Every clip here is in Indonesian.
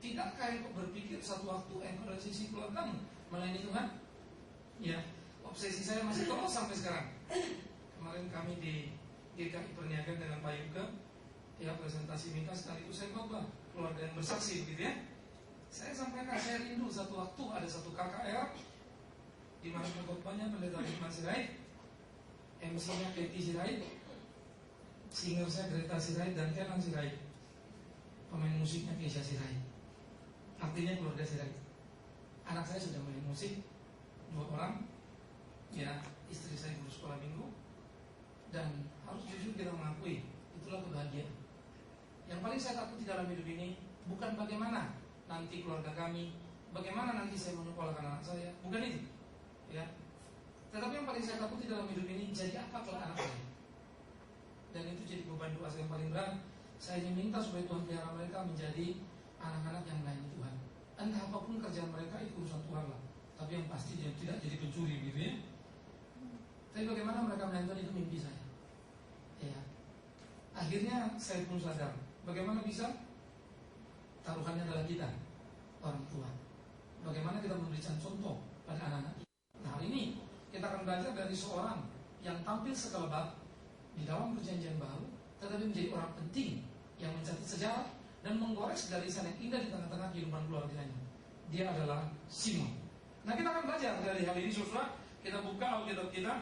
Tidakkah engkau berpikir satu waktu engkau dari sisi keluargamu melayani Tuhan? Ya, obsesi saya masih terus sampai sekarang. Kemarin kami di GKI Perniagaan dengan Pak Yuke, ya presentasi Mika, sekaligus saya khotbah keluarga yang bersaksi, begitu ya. Saya sampaikan, saya rindu satu waktu ada satu KKR di mana khotbahnya Pendeta Firman Sirait, MC-nya Katie Sirait, singer saya Greta Sirait dan Kenan Sirait, pemain musiknya Keisha Sirait. Artinya keluarga Sirait. Anak saya sudah main musik 2 orang, ya istri saya guru sekolah minggu. Dan harus jujur kita mengakui, itulah kebahagiaan. Yang paling saya takuti dalam hidup ini bukan bagaimana nanti keluarga kami, bagaimana nanti saya menyekolahkan anak saya, bukan itu, ya. Tetapi yang paling saya takuti dalam hidup ini, jadi apa kalau anak saya? Dan itu jadi beban doa saya yang paling berat. Saya ingin minta supaya Tuhan pelihara mereka menjadi anak-anak yang melayani Tuhan. Entah apapun kerjaan mereka itu urusan Tuhan lah. Tapi yang pasti dia tidak jadi pencuri, gitu ya. Tapi bagaimana mereka melayani Tuhan itu mimpi saya. Ya. Akhirnya saya pun sadar, bagaimana bisa? Taruhannya adalah kita, orang tua. Bagaimana kita memberikan contoh pada anak-anak kita. Nah, hari ini kita akan belajar dari seorang yang tampil sekelebat di dalam perjanjian baru, tetapi menjadi orang penting yang mencatat sejarah dan menggores garisan yang indah di tengah-tengah kehidupan keluarganya. Dia adalah Simon. Nah, kita akan belajar dari hal ini, saudara. Kita buka Alkitab kita,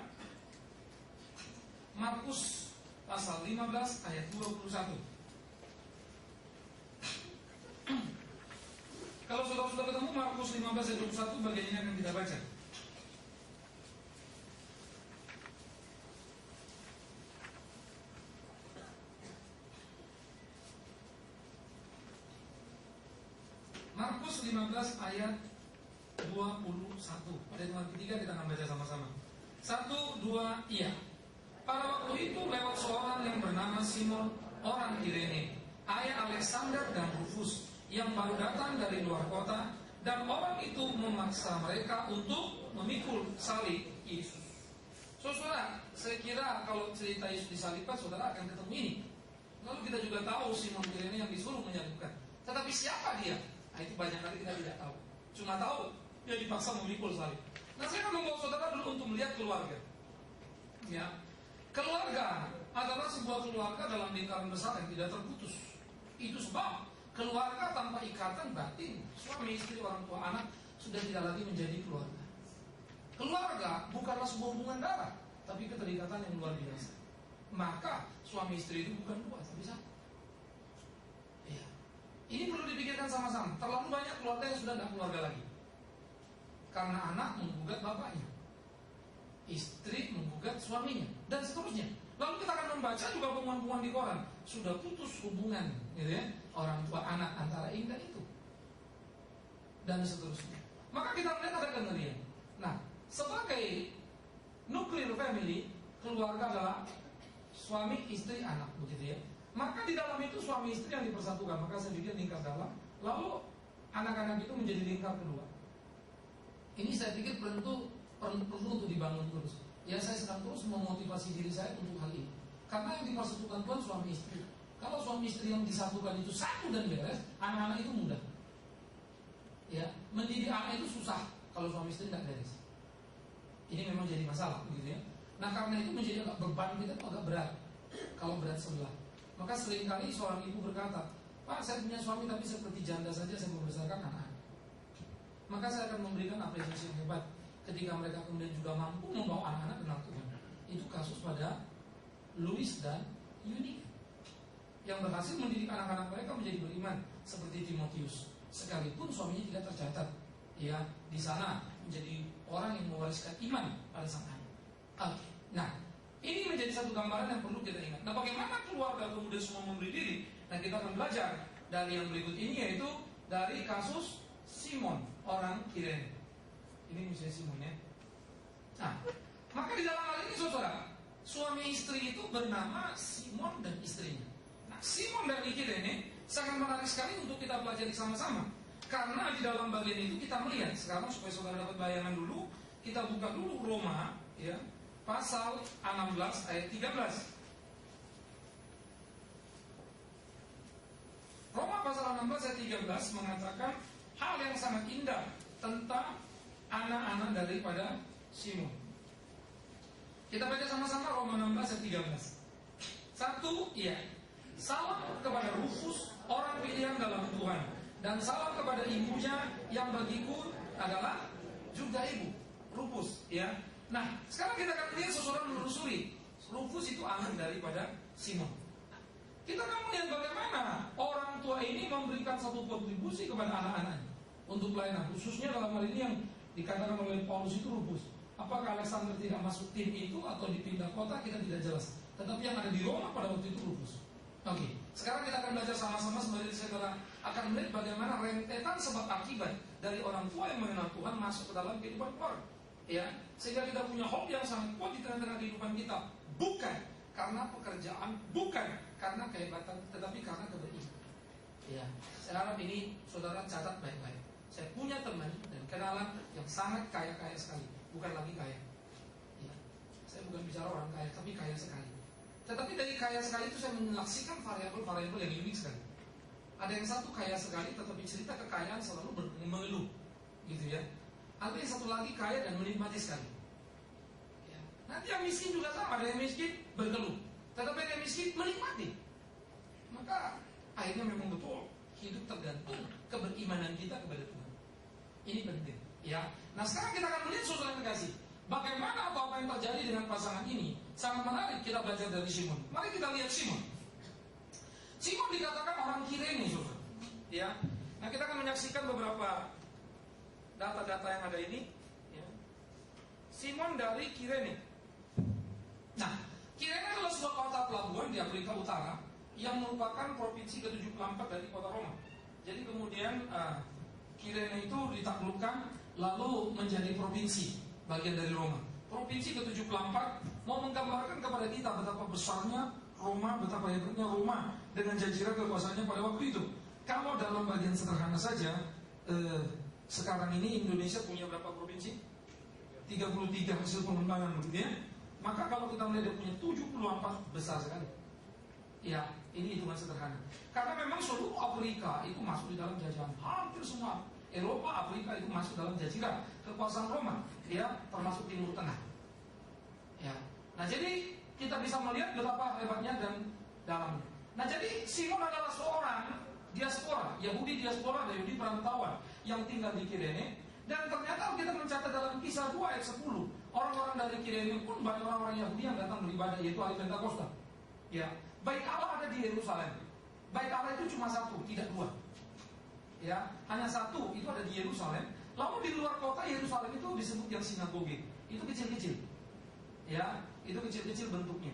Markus pasal 15 ayat 21. Kalau saudara sudah ketemu Markus 15 ayat 21, bagian ini akan kita baca. Markus 15 ayat 21. Pada hitungan ketiga kita akan baca sama-sama. 1, 2, iya. Pada waktu itu lewat seorang yang bernama Simon, orang Kirene, ayah Alexander dan Rufus, yang baru datang dari luar kota, dan orang itu memaksa mereka untuk memikul salib Yesus. Saudara, saya kira kalau cerita Yesus disalibkan, saudara akan ketemu ini. Lalu kita juga tahu Simon Kirene yang disuruh menyalibkan. Tetapi siapa dia? Nah, itu banyak kali kita tidak tahu. Cuma tahu dia dipaksa memikul salib. Nah, saya akan membawa saudara dulu untuk melihat keluarga. Ya, keluarga adalah sebuah keluarga dalam lingkaran besar yang tidak terputus. Itu sebab keluarga tanpa ikatan batin, suami istri, orang tua, anak, sudah tidak lagi menjadi keluarga. Keluarga bukanlah sebuah hubungan darah, tapi keterikatan yang luar biasa. Maka suami istri itu bukan dua, tapi satu. Iya. Ini perlu dipikirkan sama-sama. Terlalu banyak keluarga yang sudah tidak keluarga lagi. Karena anak menggugat bapaknya, istri menggugat suaminya, dan seterusnya. Lalu kita akan membaca juga pengumuman-pengumuman di koran, sudah putus hubungan, gitu ya, orang tua anak antara ini dan itu, dan seterusnya. Maka kita melihat ada kengerian. Nah, sebagai nuclear family, keluarga adalah suami, istri, anak, begitu ya. Maka di dalam itu suami istri yang dipersatukan. Maka saya bikin lingkar dalam, lalu anak-anak itu menjadi lingkar kedua. Ini saya pikir perlu untuk dibangun terus. Ya, saya sedang terus memotivasi diri saya untuk hal ini. Karena yang dipersatukan Tuhan suami istri. Kalau suami istri yang disatukan itu satu dan beres, anak-anak itu mudah. Ya, mendidik anak itu susah kalau suami istri tidak beres. Ini memang jadi masalah, gitu ya. Nah, karena itu menjadi agak beban kita agak berat. Kalau berat sebelah. Maka seringkali seorang ibu berkata, Pak, saya punya suami tapi seperti janda saja saya membesarkan anak. Maka saya akan memberikan apresiasi yang hebat ketika mereka kemudian juga mampu membawa anak-anak kenal Tuhan. Itu kasus pada Louis dan Eunice yang berhasil mendidik anak-anak mereka menjadi beriman seperti Timotius, sekalipun suaminya tidak tercatat. Ya, di sana menjadi orang yang mewariskan iman pada sang anak. Oke. Nah, ini menjadi satu gambaran yang perlu kita ingat. Nah, bagaimana keluarga kemudian semua memberi diri? Nah, kita akan belajar dari yang berikut ini, yaitu dari kasus Simon, orang Kirene. Ini misalnya Simon ya. Nah, maka di dalam hal ini saudara, suami istri itu bernama Simon dan istrinya. Nah, Simon dan Kirene sangat menarik sekali untuk kita pelajari sama-sama. Karena di dalam bagian itu kita melihat, sekarang supaya saudara dapat bayangan dulu, kita buka dulu Roma, ya, pasal 16 ayat 13. Roma pasal 16 ayat 13 mengatakan hal yang sangat indah tentang anak-anak daripada Simon. Kita baca sama-sama Roma 16 ayat 13. Satu, iya. Salam kepada Rufus, orang pilihan dalam Tuhan, dan salam kepada ibunya yang bagiku adalah juga ibu, Rufus, ya. Nah, sekarang kita akan lihat seseorang menelusuri. Rufus itu anak daripada Simon. Kita akan melihat bagaimana orang tua ini memberikan satu kontribusi kepada anak-anaknya untuk pelayanan, khususnya dalam hal ini yang dikatakan oleh Paulus itu Rufus. Apakah Alexander tidak masuk tim itu atau dipindah kota, kita tidak jelas. Tetapi yang ada di Roma pada waktu itu Rufus. Oke, sekarang kita akan belajar sama-sama sebagai saudara akan melihat bagaimana rentetan sebab akibat dari orang tua yang mengenal Tuhan masuk ke dalam kehidupan keluarga. Ya, sehingga kita punya hope yang sangat kuat di tengah-tengah kehidupan kita, bukan karena pekerjaan, bukan karena kehebatan, tetapi karena keberiman. Ya, saya harap ini saudara catat baik-baik. Saya punya teman dan kenalan yang sangat kaya-kaya sekali, bukan lagi kaya. Ya, saya bukan bicara orang kaya, tapi kaya sekali. Tetapi dari kaya sekali itu saya menyaksikan variabel-variabel yang unik sekali. Ada yang satu kaya sekali, tetapi cerita kekayaan selalu mengeluh, gitu ya. Ada yang satu lagi kaya dan menikmati sekali. Ya. Nanti yang miskin juga sama, ada yang miskin berkeluh, tetapi yang miskin menikmati. Maka akhirnya memang betul hidup tergantung keberimanan kita kepada Tuhan. Ini penting, ya. Nah sekarang kita akan melihat saudara yang terkasih, bagaimana atau apa yang terjadi dengan pasangan ini. Sangat menarik kita belajar dari Simon. Mari kita lihat Simon. Simon dikatakan orang Kirene, saudara. Ya. Nah kita akan menyaksikan beberapa data-data yang ada ini. Ya. Simon dari Kirene. Nah, Kirene adalah sebuah kota pelabuhan di Afrika Utara yang merupakan provinsi ke-74 dari kota Roma. Jadi kemudian Kirene itu ditaklukkan lalu menjadi provinsi bagian dari Roma. Provinsi ke-74 mau menggambarkan kepada kita betapa besarnya Roma, betapa hebatnya Roma dengan jajaran kekuasaannya pada waktu itu. Kalau dalam bagian sederhana saja, sekarang ini Indonesia punya berapa provinsi? 33 hasil pengembangan, begitu ya. Maka kalau kita melihat dia punya 74, besar sekali. Ya, ini hitungan sederhana. Karena memang seluruh Afrika itu masuk di dalam jajahan, hampir semua Eropa, Afrika itu masuk dalam jajahan kekuasaan Roma, ya, termasuk Timur Tengah. Ya. Nah, jadi kita bisa melihat betapa hebatnya dan dalamnya. Nah, jadi Simon adalah seorang diaspora, Yahudi diaspora, Yahudi perantauan yang tinggal di Kirene. Dan ternyata kita mencatat dalam Kisah 2 ayat 10, orang-orang dari Kirene pun banyak orang-orang Yahudi yang datang beribadah, yaitu hari Pentakosta. Ya, baik Allah ada di Yerusalem. Baik Allah itu cuma satu, tidak dua. Ya, hanya satu, itu ada di Yerusalem. Lalu di luar kota Yerusalem itu disebut yang sinagoge. Itu kecil-kecil. Ya, itu kecil-kecil bentuknya.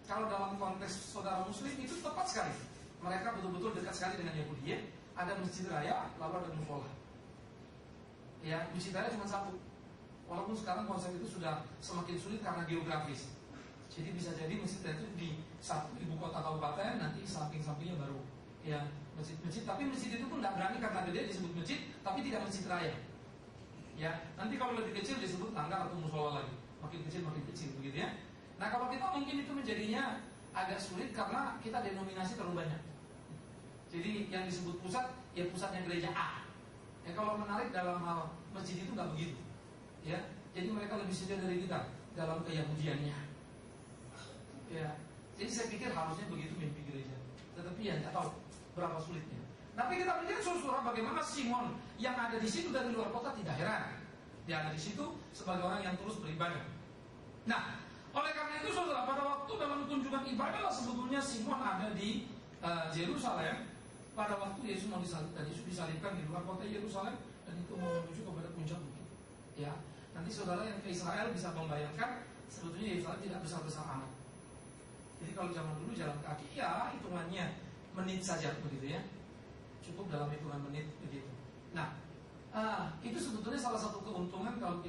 Kalau dalam konteks saudara muslim itu tepat sekali. Mereka betul-betul dekat sekali dengan Yahudi, ya. Ada masjid raya, lalu ada musola. Ya, masjid raya cuma satu. Walaupun sekarang konsep itu sudah semakin sulit karena geografis. Jadi bisa jadi masjid raya itu di satu ibu kota kabupaten, nanti samping-sampingnya baru ya masjid-masjid. Tapi masjid itu pun tidak berani karena gede disebut masjid, tapi tidak masjid raya. Ya, nanti kalau lebih kecil disebut tangga atau musola lagi. Makin kecil begitu ya. Nah kalau kita mungkin itu menjadinya agak sulit karena kita denominasi terlalu banyak. Jadi yang disebut pusat, ya pusatnya gereja A. Ya kalau menarik dalam hal masjid itu nggak begitu. Ya, jadi mereka lebih sedia dari kita dalam keyahudiannya. Ya, jadi saya pikir harusnya begitu mimpi gereja. Tetapi ya nggak tahu berapa sulitnya. Tapi kita melihat saudara bagaimana Simon yang ada di situ dari luar kota tidak heran. Dia ada di situ sebagai orang yang terus beribadah. Nah, oleh karena itu saudara pada waktu dalam kunjungan ibadah lah sebetulnya Simon ada di Yerusalem pada waktu Yesus mau disalibkan. Yesus disalibkan di luar kota Yerusalem dan itu menuju kepada puncak bukit. Ya, nanti saudara yang ke Israel bisa membayangkan sebetulnya Israel tidak besar-besar amat. Jadi kalau zaman dulu jalan kaki ya hitungannya menit saja begitu ya. Cukup dalam hitungan menit begitu. Nah, itu sebetulnya salah satu keuntungan kalau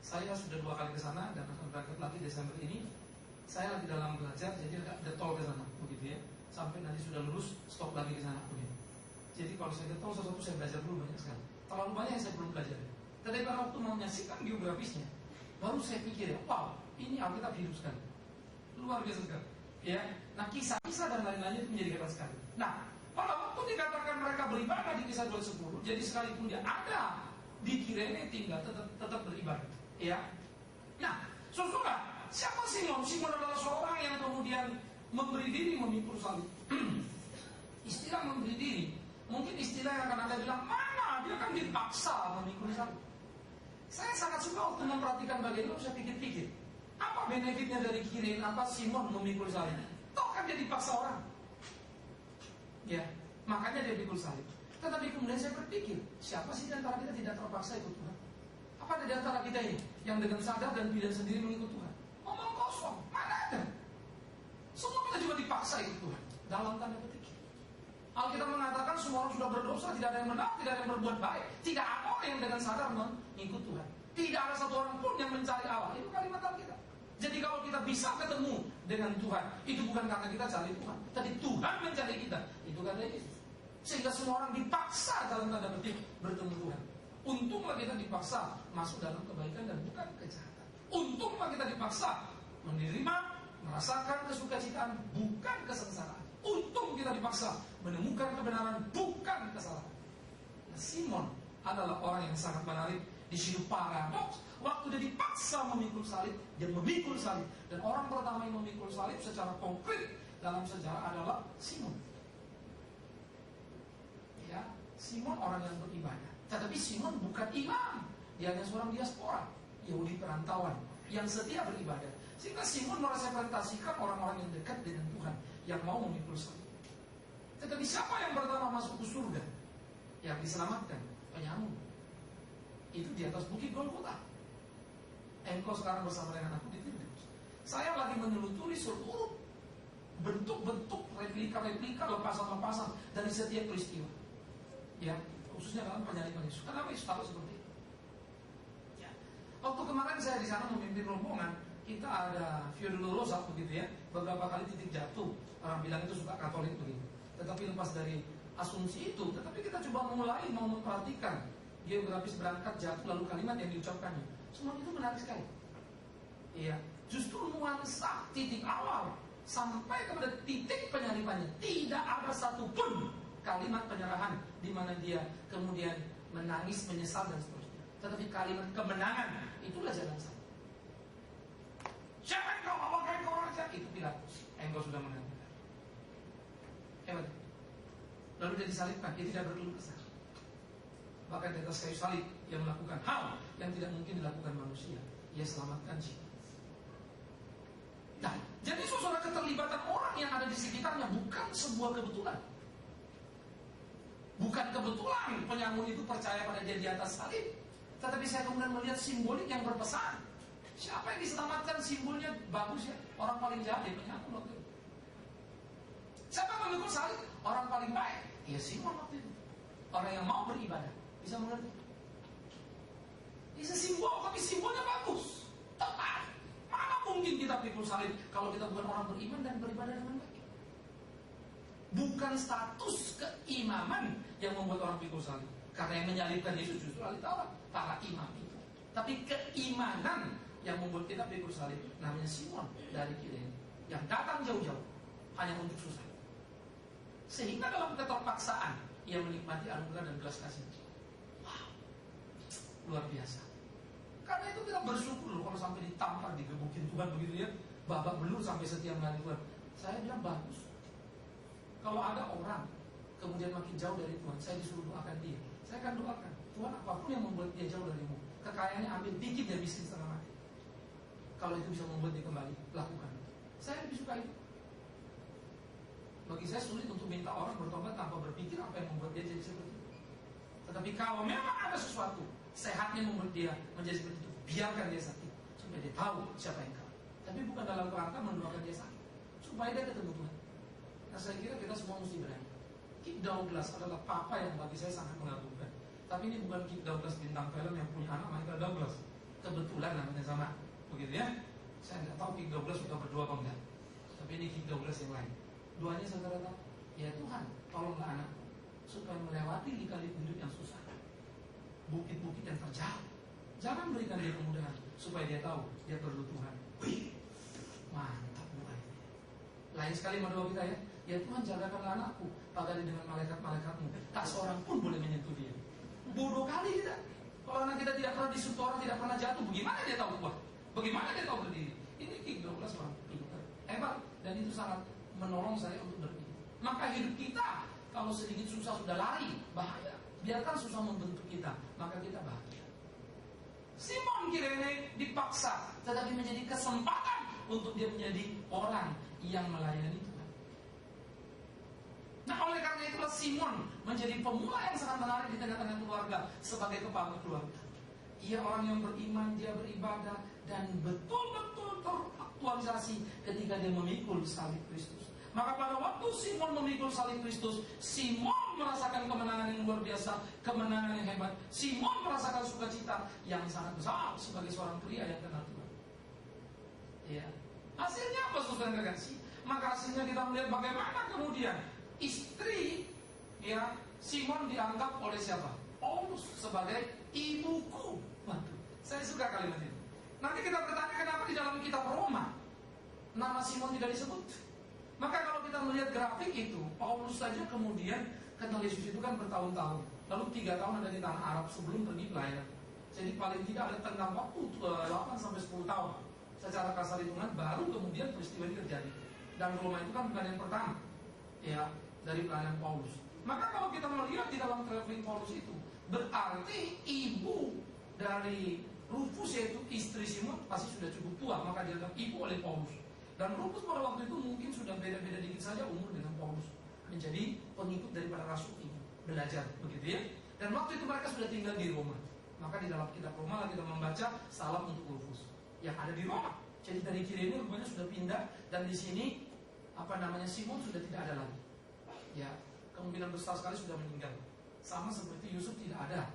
saya sudah 2 kali ke sana dan akan berangkat lagi Desember ini. Saya lagi dalam belajar jadi ada tol ke sana begitu ya. Sampai nanti sudah lulus stop lagi ke sana begitu. Jadi kalau saya ke tol sesuatu saya belajar dulu banyak sekali. Terlalu banyak yang saya belum belajar. Tadi pada waktu mau menyaksikan geografisnya baru saya pikir ya, wow, ini Alkitab hidup sekali. Luar biasa sekali. Ya, nah kisah-kisah dan lain-lainnya itu menjadi hebat sekali. Nah, Pada waktu dikatakan mereka beribadah di Kisah 2:10, jadi sekalipun dia ada di Kirene tinggal tetap beribadah. Ya. Nah, saudara, siapa Simon? Simon adalah seorang yang kemudian memberi diri memikul salib. Istilah memberi diri, mungkin istilah yang akan Anda bilang, mana dia kan dipaksa memikul salib. Saya sangat suka waktu memperhatikan bagian itu, saya pikir-pikir, apa benefitnya dari Kirene, apa Simon memikul salib? Toh kan dia dipaksa orang. Ya, makanya dia pikul salib. Tetapi kemudian saya berpikir, siapa sih di antara kita tidak terpaksa ikut Tuhan? Apa ada di antara kita ini yang dengan sadar dan pilihan sendiri mengikut Tuhan? Omong kosong, mana ada? Semua kita juga dipaksa ikut Tuhan. Dalam tanda petik. Alkitab mengatakan semua orang sudah berdosa, tidak ada yang benar, tidak ada yang berbuat baik. Tidak ada orang yang dengan sadar mengikut Tuhan. Tidak ada satu orang pun yang mencari Allah. Itu kalimat Alkitab. Jadi kalau kita bisa ketemu dengan Tuhan, itu bukan karena kita cari Tuhan, tapi Tuhan mencari kita. Itu karena Yesus. Sehingga semua orang dipaksa dalam tanda petik bertemu Tuhan. Untunglah kita dipaksa masuk dalam kebaikan dan bukan kejahatan. Untunglah kita dipaksa menerima, merasakan kesukacitaan, bukan kesengsaraan. Untung kita dipaksa menemukan kebenaran, bukan kesalahan. Nah, Simon adalah orang yang sangat menarik. Di situ paradoks. Waktu dia dipaksa memikul salib, dia memikul salib. Dan orang pertama yang memikul salib secara konkret dalam sejarah adalah Simon. Ya, Simon orang yang beribadah. Tetapi Simon bukan imam. Dia hanya seorang diaspora, Yahudi perantauan yang setia beribadah. Sehingga Simon merepresentasikan orang-orang yang dekat dengan Tuhan, yang mau memikul salib. Tetapi siapa yang pertama masuk ke surga, yang diselamatkan? Penyamun. Itu di atas bukit Golgota. Engkau sekarang bersama dengan aku di Firdaus. Saya lagi menelusuri seluruh bentuk-bentuk replika-replika, lepasan-lepasan dari setiap peristiwa. Ya, khususnya dalam penyaliban Yesus. Kenapa Yesus tahu seperti itu? Ya. Waktu kemarin saya di sana memimpin rombongan, kita ada Via Dolorosa begitu ya. Beberapa kali titik jatuh. Orang bilang itu suka Katolik begitu. Tetapi lepas dari asumsi itu, tetapi kita coba mulai mau memperhatikan geografis berangkat, jatuh, lalu kalimat yang diucapkannya. Semua itu menarik sekali. Iya, justru nuansa titik awal sampai kepada titik penyalibannya, tidak ada satupun kalimat penyerahan di mana dia kemudian menangis, menyesal dan seterusnya. Tetapi kalimat kemenangan, itulah jalan saya. Siapa engkau, apakah engkau raja? Itu Pilatus. Engkau sudah menang. Hebat. Lalu dia disalibkan, dia tidak berkeluh kesah. Bahkan di atas kayu salib yang melakukan hal yang tidak mungkin dilakukan manusia. Ia selamatkan jiwa. Nah, jadi saudara, keterlibatan orang yang ada di sekitarnya bukan sebuah kebetulan. Bukan kebetulan penyamun itu percaya pada dia di atas salib. Tetapi saya kemudian melihat simbolik yang berpesan. Siapa yang diselamatkan? Simbolnya bagus ya. Orang paling jahat ya penyamun waktu itu. Siapa yang memikul salib? Orang paling baik. Ya Simon waktu itu. Orang yang mau beribadah. Bisa mengerti? Bisa simbol, tapi simbolnya bagus. Tepat. Mana mungkin kita pikul salib kalau kita bukan orang beriman dan beribadah dengan baik? Bukan status keimaman yang membuat orang pikul salib. Karena yang menyalibkan Yesus justru ahli Taurat, para imam itu. Tapi keimanan yang membuat kita pikul salib namanya Simon dari Kirene, yang datang jauh-jauh hanya untuk susah. Sehingga dalam keterpaksaan ia menikmati anugerah dan belas kasih. Wow, luar biasa. Karena itu kita bersyukur loh kalau sampai ditampar, digebukin Tuhan begitu ya, babak belur sampai setia melayani Tuhan. Saya bilang bagus. Kalau ada orang kemudian makin jauh dari Tuhan, saya disuruh doakan dia. Saya akan doakan, Tuhan apapun yang membuat dia jauh darimu, kekayaannya ambil, bikin dia miskin setengah mati. Kalau itu bisa membuat dia kembali, lakukan. Saya lebih suka itu. Bagi saya sulit untuk minta orang bertobat tanpa berpikir apa yang membuat dia jadi seperti itu. Tetapi kalau memang ada sesuatu sehatnya membuat dia menjadi seperti itu, biarkan dia sakit supaya dia tahu siapa yang kau. Tapi bukan dalam kerangka mendoakan dia sakit, supaya dia ketemu Tuhan. Nah, saya kira kita semua mesti berani. Keith Douglas adalah papa yang bagi saya sangat mengagumkan. Tapi ini bukan Keith Douglas bintang film yang punya anak Michael Douglas. Kebetulan namanya sama, begitu ya. Saya nggak tahu Keith Douglas suka berdoa apa enggak. Tapi ini Keith Douglas yang lain. Doanya saudara tahu, ya Tuhan, tolonglah anakku supaya melewati lika-liku hidup yang susah, bukit-bukit yang terjal. Jangan berikan dia kemudahan supaya dia tahu dia perlu Tuhan. Wih, mantap doa ini. Lain sekali doa kita ya. Ya Tuhan, jagakanlah anakku, pagari dengan malaikat-malaikatmu, tak seorang pun boleh menyentuh dia. Bodoh kali kita. Kalau anak kita tidak pernah disentuh orang, tidak pernah jatuh, bagaimana dia tahu kuat? Bagaimana dia tahu berdiri? Ini King 12 orang pintar, hebat, dan itu sangat menolong saya untuk berpikir. Maka hidup kita kalau sedikit susah sudah lari, bahaya. Biarkan susah membentuk kita, maka kita bahagia. Simon Kirene dipaksa, tetapi menjadi kesempatan untuk dia menjadi orang yang melayani Tuhan. Nah, oleh karena itulah Simon menjadi pemula yang sangat menarik di tengah-tengah keluarga sebagai kepala keluarga. Ia orang yang beriman, dia beribadah, dan betul-betul teraktualisasi ketika dia memikul salib Kristus. Maka pada waktu Simon memikul salib Kristus, Simon merasakan kemenangan yang luar biasa, kemenangan yang hebat. Simon merasakan sukacita yang sangat besar sebagai seorang pria yang kenal Tuhan. Ya. Hasilnya apa, saudara terkasih? Maka hasilnya kita melihat bagaimana kemudian istri ya Simon dianggap oleh siapa? Paulus sebagai ibuku. Waduh, saya suka kalimat itu. Nanti kita bertanya kenapa di dalam kitab Roma nama Simon tidak disebut. Maka kalau kita melihat grafik itu, Paulus saja kemudian kenal Yesus itu kan bertahun-tahun. Lalu 3 tahun ada di tanah Arab sebelum pergi pelayanan. Jadi paling tidak ada tenggang waktu 8-10 tahun. Secara kasar hitungan baru kemudian peristiwa ini terjadi. Dan Roma itu kan bukan yang pertama ya dari pelayanan Paulus. Maka kalau kita melihat di dalam traveling Paulus itu, berarti ibu dari Rufus, yaitu istri Simon, pasti sudah cukup tua, maka dianggap ibu oleh Paulus. Dan Rufus pada waktu itu mungkin sudah beda-beda dikit saja umur dengan Paulus, menjadi pengikut daripada rasul ini, belajar begitu ya. Dan waktu itu mereka sudah tinggal di Roma. Maka di dalam kitab Roma kita membaca salam untuk Rufus yang ada di Roma. Jadi dari Kirene rupanya sudah pindah, dan di sini Simon sudah tidak ada lagi. Ya, kemungkinan besar sekali sudah meninggal. Sama seperti Yusuf tidak ada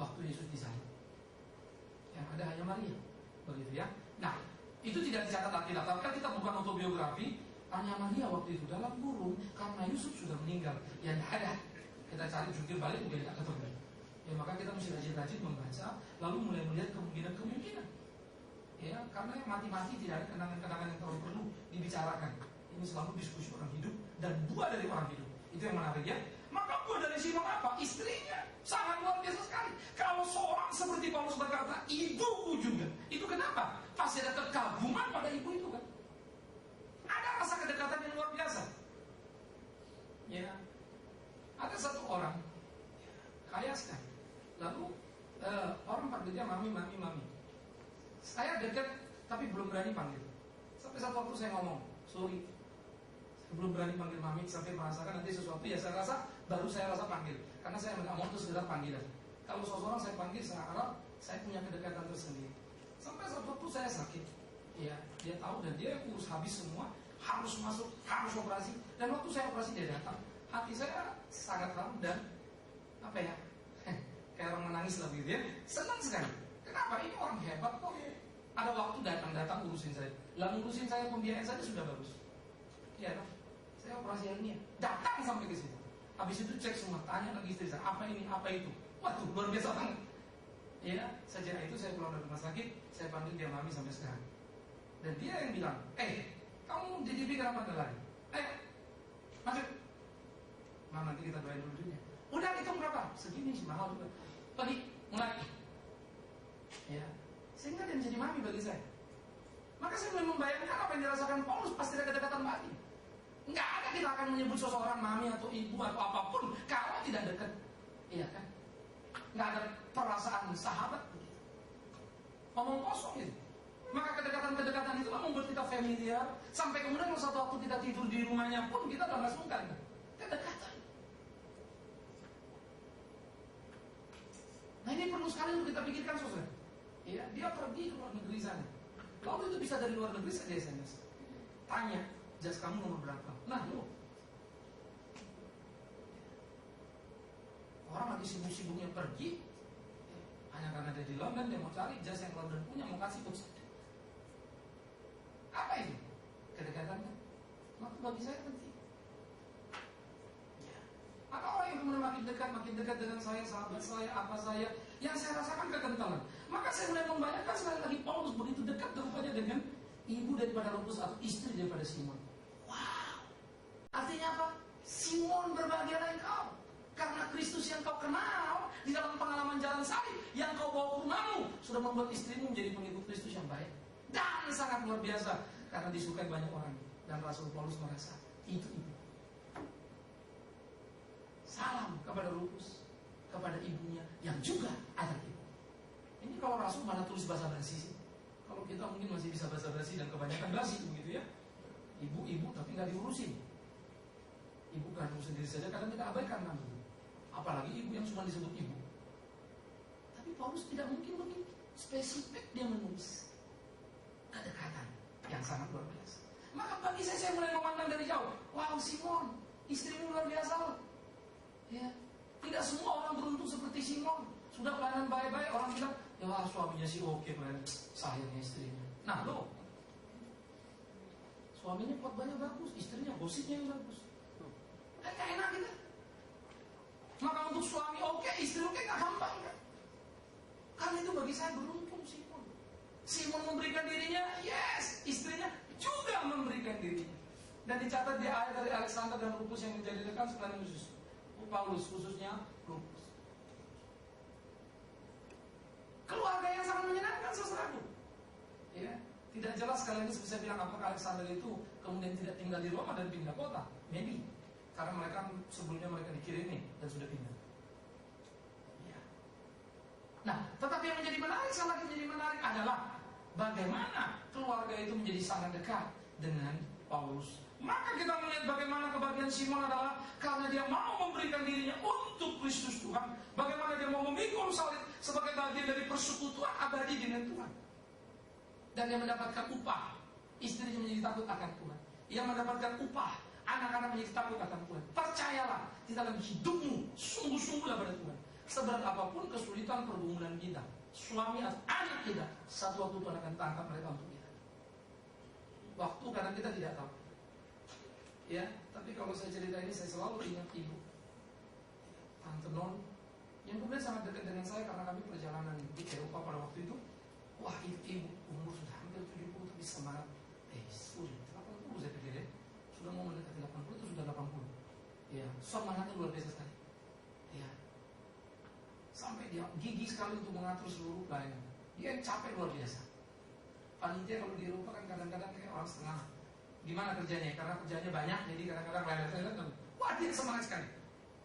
waktu Yesus disalib. Yang ada hanya Maria, begitu ya. Nah, itu tidak dicatat Alkitab. Tapi kan kita bukan autobiografi. Hanya Maria waktu itu dalam kurung karena Yusuf sudah meninggal. Ya tidak ada. Kita cari jungkir balik mungkin tidak ketemu. Ya maka kita mesti rajin-rajin membaca, lalu mulai melihat kemungkinan-kemungkinan. Ya, karena yang mati-mati tidak ada kenangan-kenangan yang terlalu perlu dibicarakan. Ini selalu diskusi orang hidup dan buah dari orang hidup. Itu yang menarik ya. Maka buah dari Simon apa? Istrinya. Sangat luar biasa sekali. Kalau seorang seperti Paulus berkata, ibuku juga. Itu kenapa? Pasti ada kekaguman pada ibu itu kan. Ada rasa kedekatan yang luar biasa. Ya. Ada satu orang kaya sekali. Lalu orang panggil dia mami. Saya dekat tapi belum berani panggil. Sampai satu waktu saya ngomong, sorry, saya belum berani panggil mami sampai merasakan nanti sesuatu ya saya rasa baru saya rasa panggil. Karena saya nggak mau itu sekedar panggilan. Kalau seseorang saya panggil, saya harap saya punya kedekatan tersendiri. Sampai satu waktu saya sakit, ya dia tahu dan dia urus habis semua, harus masuk, harus operasi. Dan waktu saya operasi dia datang, hati saya sangat ram dan kayak orang menangis lah gitu ya, senang sekali. Kenapa? Ini orang hebat kok. Ada waktu datang urusin saya. Lah ngurusin saya pembiayaan saja sudah bagus. Iya kan? Saya operasi hernia. Datang sampai ke situ. Habis itu cek semua, tanya lagi istri saya, apa ini, apa itu. Waduh, luar biasa banget. Ya, sejak itu saya pulang dari rumah sakit, saya panggil dia mami sampai sekarang. Dan dia yang bilang, kamu di TV kenapa lari? Masuk. Nanti kita doain dulu dunia. Udah hitung berapa? Segini sih, mahal juga. Pergi, mulai. Ya, sehingga dia menjadi mami bagi saya. Maka saya mulai membayangkan apa yang dirasakan Paulus pasti ada kedekatan batin. Nggak ada kita akan menyebut seseorang mami atau ibu atau apapun kalau tidak dekat. Iya kan? Nggak ada perasaan sahabat begitu. Ngomong kosong itu. Maka kedekatan-kedekatan itu membuat kita familiar. Sampai kemudian kalau satu waktu kita tidur di rumahnya pun kita udah nggak sungkan kan? Kedekatan. Nah ini perlu sekali untuk kita pikirkan saudara. Ya, dia pergi ke luar negeri sana. Lalu itu bisa dari luar negeri saja SMS. Tanya, jas kamu nomor berapa? Nah lo, orang lagi sibuk-sibuknya pergi, hanya karena dia di London, dia mau cari jas yang London punya, mau kasih ke saya. Apa itu? Kedekatannya. Maka bagi saya penting. Ada orang yang kemudian makin dekat dengan saya, sahabat saya, apa saya, yang saya rasakan kekentalan. Maka saya mulai membayangkan sekali lagi Paulus begitu dekat rupanya dengan ibu daripada Rufus atau istri daripada Simon. Wow. Simon, berbahagialah engkau, karena Kristus yang kau kenal di dalam pengalaman jalan salib yang kau bawa ke rumahmu sudah membuat istrimu menjadi pengikut Kristus yang baik dan sangat luar biasa karena disukai banyak orang. Dan Rasul Paulus merasa itu ibu. Salam kepada Rufus, kepada ibunya yang juga anak ibu. Ini kalau Rasul mana tulis bahasa basi sih? Kalau kita mungkin masih bisa bahasa basi dan kebanyakan basi begitu ya. Ibu-ibu tapi nggak diurusin. Ibu kan urus sendiri saja, kadang kita abaikan namanya. Apalagi ibu yang cuma disebut ibu. Tapi Paulus tidak mungkin begitu. Spesifik dia menulis kedekatan yang sangat luar biasa. Maka bagi saya mulai memandang dari jauh. Wow, Simon, istrimu luar biasa loh. Ya, tidak semua orang beruntung seperti Simon. Sudah pelayanan baik-baik, orang bilang, ya wah, suaminya sih oke, pelayanan sayangnya istrinya. Nah loh, suaminya khotbahnya bagus, istrinya gosipnya yang bagus. Gak enak gitu. Maka untuk suami oke, istri oke, gak gampang kan? Karena itu bagi saya beruntung Simon. Simon memberikan dirinya, yes, istrinya juga memberikan dirinya. Dan dicatat di ayat dari Alexander dan Rufus yang menjadi rekan sekalian khusus. Paulus khususnya Rufus. Keluarga yang sangat menyenangkan saudaraku. Ya, tidak jelas kalian ini bisa bilang apakah Alexander itu kemudian tidak tinggal di Roma dan pindah kota. Maybe. Karena mereka sebelumnya mereka dikirimi dan sudah pindah. Ya. Nah, tetapi yang menjadi menarik, sangat menjadi menarik adalah bagaimana keluarga itu menjadi sangat dekat dengan Paulus. Maka kita melihat bagaimana kebahagiaan Simon adalah karena dia mau memberikan dirinya untuk Kristus Tuhan. Bagaimana dia mau memikul salib sebagai bagian dari persekutuan abadi dengan Tuhan. Dan dia mendapatkan upah. Istrinya menjadi takut akan Tuhan. Ia mendapatkan upah. Anak-anak menjadi takut akan Tuhan. Percayalah di dalam hidupmu, sungguh-sungguhlah pada Tuhan. Seberat apapun kesulitan pergumulan kita, suami atau anak kita, satu waktu Tuhan akan tangkap mereka untuk kita. Waktu kadang kita tidak tahu. Ya, tapi kalau saya cerita ini saya selalu ingat ibu, Tante Non, yang kemudian sangat dekat dengan saya karena kami perjalanan di Eropa pada waktu itu. Wah, itu ibu umur sudah hampir 70 tapi semangat. Sudah 80 saya pikir ya. Sudah mau mendekati 80 itu sudah 80. Ya, semangatnya luar biasa sekali. Ya. Sampai dia gigih sekali untuk mengatur seluruh pelayanan. Dia capek luar biasa. Panitia kalau di Eropa kan kadang-kadang kayak orang setengah. Gimana kerjanya? Karena kerjanya banyak, jadi kadang-kadang lain-lain. Wah, dia semangat sekali.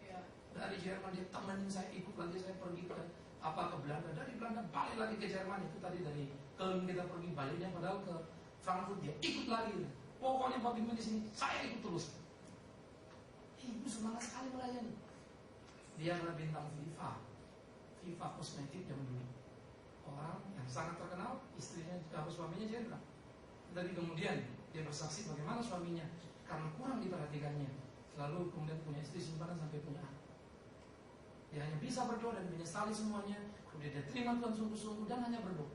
Ya, dari Jerman dia temenin saya, ikut lagi saya pergi ke Belanda. Dari Belanda balik lagi ke Jerman. Itu tadi dari Köln kita pergi, baliknya padahal ke Frankfurt dia ikut lagi. Pokoknya Pak Bima di sini, saya ikut terus. Ibu semangat sekali melayani. Dia adalah bintang FIFA kosmetik yang dulu. Orang yang sangat terkenal, istrinya, suaminya jenderal. Tapi kemudian dia bersaksi bagaimana suaminya karena kurang diperhatikannya, lalu kemudian punya istri simpanan sampai punya anak. Dia hanya bisa berdoa dan menyesali semuanya. Kemudian dia terima Tuhan sungguh-sungguh dan hanya berdoa.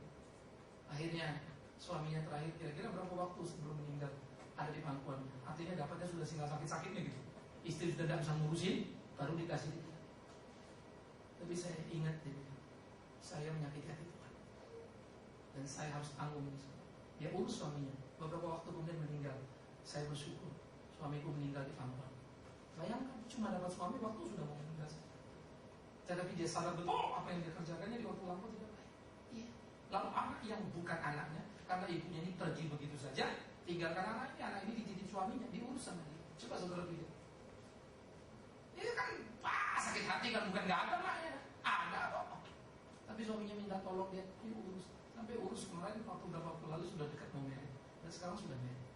Akhirnya suaminya terakhir kira-kira berapa waktu sebelum meninggal ada di pangkuan. Artinya dapatnya sudah tinggal sakit-sakitnya gitu. Istri sudah tidak bisa ngurusin, baru dikasih dia. Tapi saya ingat saya menyakiti hati Tuhan dan saya harus tanggung ini semua. Dia urus suaminya. Beberapa waktu kemudian meninggal. Saya bersyukur suamiku meninggal di pangkuan. Bayangkan cuma dapat suami waktu sudah mau meninggal. Tetapi dia sadar betul apa yang dia kerjakannya di waktu lampau tidak baik. Iya. Lalu anak yang bukan anaknya, karena ibunya ini pergi begitu saja, tinggalkan anaknya, anak ini dititip suaminya, diurus sama dia. Coba saudara pikir. Itu kan sakit hati kan, bukan nggak ada anaknya, ada kok. Tapi suaminya minta tolong dia urus. Sampai urus kemarin waktu beberapa waktu lalu sudah dekat mau married. Dan sekarang sudah married.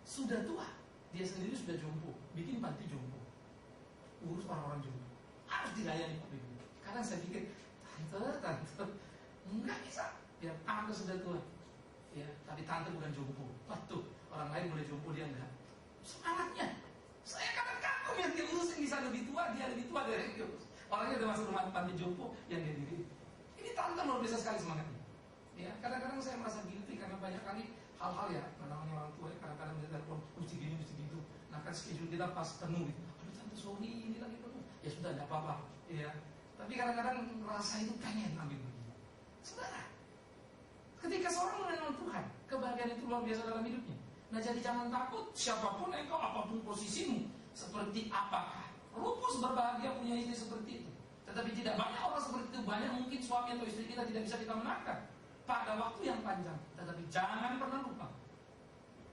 Sudah tua. Dia sendiri sudah jompo. Bikin panti jompo. Urus orang-orang jompo. Harus dilayani Pak Bibi. Karena saya pikir, tante, enggak bisa. Ya, tante sudah tua. Ya, tapi tante bukan jompo. Waktu orang lain boleh jompo, dia enggak. Semangatnya. Saya kadang kagum yang dia urusin bisa lebih tua, dia lebih tua dari dia urus. Orangnya udah masuk rumah panti jompo yang dia diri. Ini tante luar biasa sekali semangatnya. Ya, kadang-kadang saya merasa guilty karena banyak kali hal-hal ya, namanya orang tua kadang-kadang dia telepon mesti gini mesti gitu. Nah kan schedule kita pas penuh gitu. Aduh tante Sony ini lagi penuh. Ya sudah tidak apa-apa. Ya. Tapi kadang-kadang rasa itu pengen ambil begini. Saudara, ketika seorang mengenal Tuhan, kebahagiaan itu luar biasa dalam hidupnya. Nah jadi jangan takut, siapapun engkau, apapun posisimu, seperti apakah. Lupus berbahagia punya istri seperti itu. Tetapi tidak banyak orang seperti itu. Banyak mungkin suami atau istri kita tidak bisa kita menangkan pada waktu yang panjang. Tetapi jangan pernah lupa,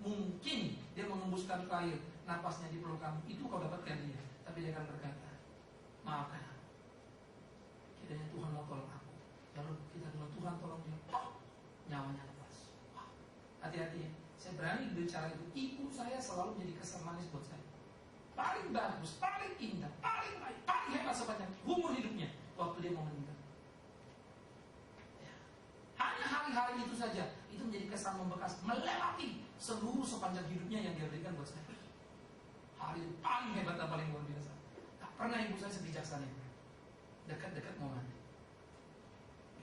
mungkin dia mengembuskan air, napasnya di peluk kamu, itu kau dapatkan dia. Tapi dia akan berkata, maafkan aku, kiranya Tuhan mau tolong aku. Lalu kita bilang, Tuhan tolong dia, nyawanya lepas. Hati-hati ya. Saya berani bicara itu. Ibu saya selalu menjadi kesan manis buat saya. Paling bagus, paling indah, paling baik, paling hebat sepanjang umur hidupnya waktu dia mau meninggal. Ya. Hanya hari-hari itu saja, itu menjadi kesan membekas, melewati seluruh sepanjang hidupnya yang dia berikan buat saya. Hari itu paling hebat dan paling luar biasa. Tak pernah ibu saya sebijaksana itu. Dekat-dekat mau mati.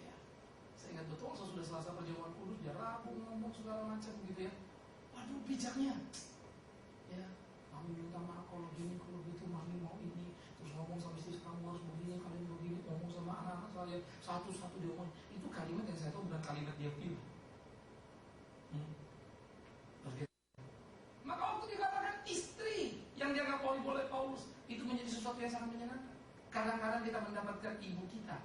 Ya. Saya ingat betul, sesudah selasa perjamuan kudus, dia rapuh ngomong segala macam gitu ya. Waduh, bijaknya. Ya, mami minta maaf kalau gini, kalau gitu, mami mau ini. Terus ngomong sama istri, kamu harus begini, kalian begini. Ngomong sama anak-anak saya, satu-satu dia ngomong. Itu kalimat yang saya tahu bukan kalimat dia pilih. Maka waktu dikatakan istri yang dianggap oleh Paulus, itu menjadi sesuatu yang sangat menyenangkan. Kadang-kadang kita mendapatkan ibu kita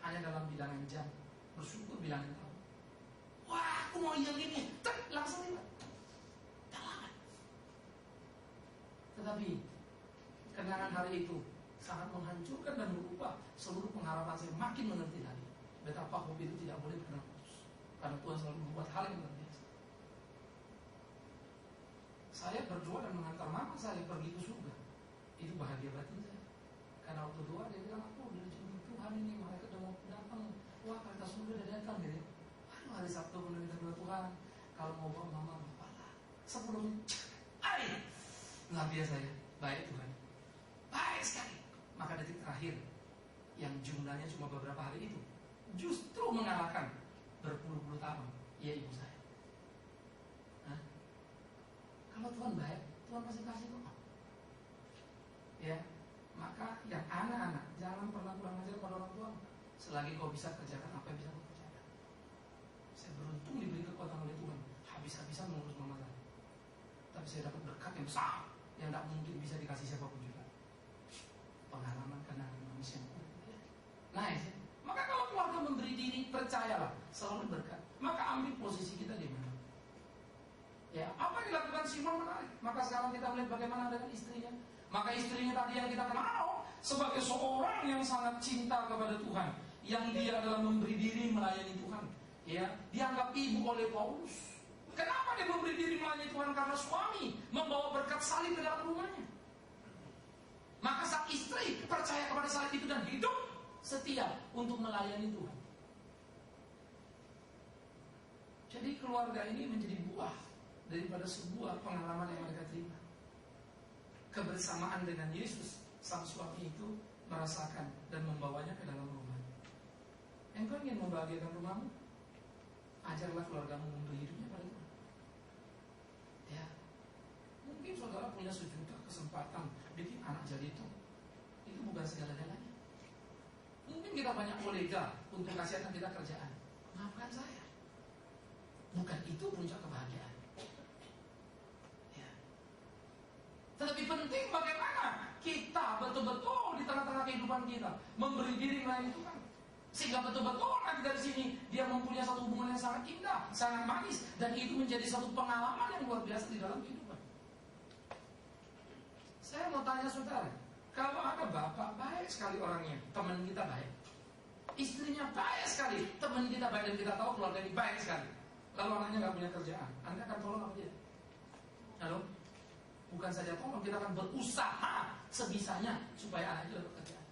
hanya dalam bilangan jam, bersyukur bilangan tahun. Wah, aku mau yang ini, langsung lipat. Jangan. Tetapi kenangan hari itu sangat menghancurkan dan merubah seluruh pengharapan saya, makin mengerti lagi betapa hobi itu tidak boleh pernah putus, karena Tuhan selalu membuat hal yang luar biasa. Saya berdoa dan mengantar mama saya pergi ke surga. Itu bahagia batin saya. Karena waktu doa dia bilang, aku udah dijemput Tuhan ini, mereka udah mau datang. Wah, kereta surga udah datang gitu. Aduh, hari Sabtu benar minta doa Tuhan, kalau mau bawa mama bapak lah. 10 menit, luar biasa ya, baik Tuhan, baik sekali. Maka detik terakhir yang jumlahnya cuma beberapa hari itu justru mengalahkan berpuluh-puluh tahun, ya ibu saya. Kalau Tuhan baik, Tuhan pasti kasih kok. Ya, maka yang anak-anak jangan pernah kurang ajar pada orang tua. Selagi kau bisa kerjakan apa yang bisa kau kerjakan. Saya beruntung diberi kekuatan oleh Tuhan, habis-habisan mengurus mama saya. Tapi saya dapat berkat yang besar, yang tidak mungkin bisa dikasih siapapun juga. Pengalaman kenangan manusia yang kuat. Nah, ya. Maka kalau keluarga memberi diri, percayalah, selalu berkat. Maka ambil posisi kita di mana. Ya, apa yang dilakukan Simon menarik. Maka sekarang kita melihat bagaimana dengan istrinya. Maka istrinya tadi yang kita kenal sebagai seorang yang sangat cinta kepada Tuhan, yang dia adalah memberi diri melayani Tuhan. Ya, dianggap ibu oleh Paulus. Kenapa dia memberi diri melayani Tuhan? Karena suami membawa berkat salib ke dalam rumahnya. Maka sang istri percaya kepada salib itu dan hidup setia untuk melayani Tuhan. Jadi keluarga ini menjadi buah daripada sebuah pengalaman yang mereka terima. Kebersamaan dengan Yesus, sang suami itu merasakan dan membawanya ke dalam rumah. Engkau ingin membahagiakan rumahmu? Ajarlah keluargamu memberi hidupnya pada Tuhan. Ya, mungkin saudara punya sejuta kesempatan bikin anak jadi itu bukan segala-galanya. Mungkin kita banyak kolega untuk kasihkan kita kerjaan. Maafkan saya, bukan itu puncak kebahagiaan. Tetapi penting bagaimana kita betul-betul di tengah-tengah kehidupan kita memberi diri melayani Tuhan, sehingga betul-betul nanti dari sini dia mempunyai satu hubungan yang sangat indah, sangat manis, dan itu menjadi satu pengalaman yang luar biasa di dalam kehidupan. Saya mau tanya saudara, kalau ada bapak baik sekali orangnya, teman kita baik, istrinya baik sekali, teman kita baik, dan kita tahu keluarga ini baik sekali, lalu anaknya nggak punya kerjaan, Anda akan tolong apa dia? Halo? Bukan saja tolong, kita akan berusaha sebisanya supaya anak itu dapat kerjaan.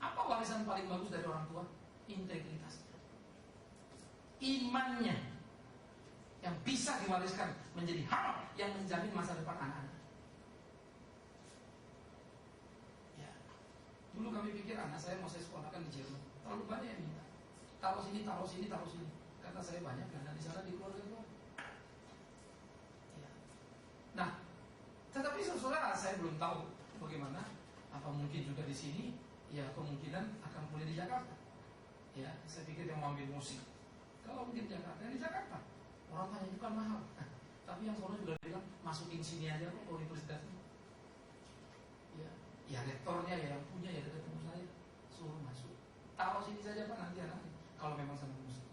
Apa warisan paling bagus dari orang tua? Integritasnya, imannya, yang bisa diwariskan menjadi hal yang menjamin masa depan anak-anak. Ya. Dulu kami pikir anak saya mau saya sekolahkan di Jerman, terlalu banyak yang minta. Taruh sini, taruh sini, taruh sini. Kata saya banyak karena di sana di keluarga. Ya. Nah, tetapi saudara, saya belum tahu bagaimana. Apa mungkin juga di sini, ya kemungkinan akan kuliah di Jakarta. Ya, saya pikir yang mau ambil musik. Kalau mungkin Jakarta, yang di Jakarta orang tanya itu kan mahal. Tapi yang sono juga bilang masukin sini aja kok universitasnya. Ya rektornya ya yang punya ya ketemu saya, suruh masuk. Taruh sini saja Pak nanti anaknya kalau memang senang musik.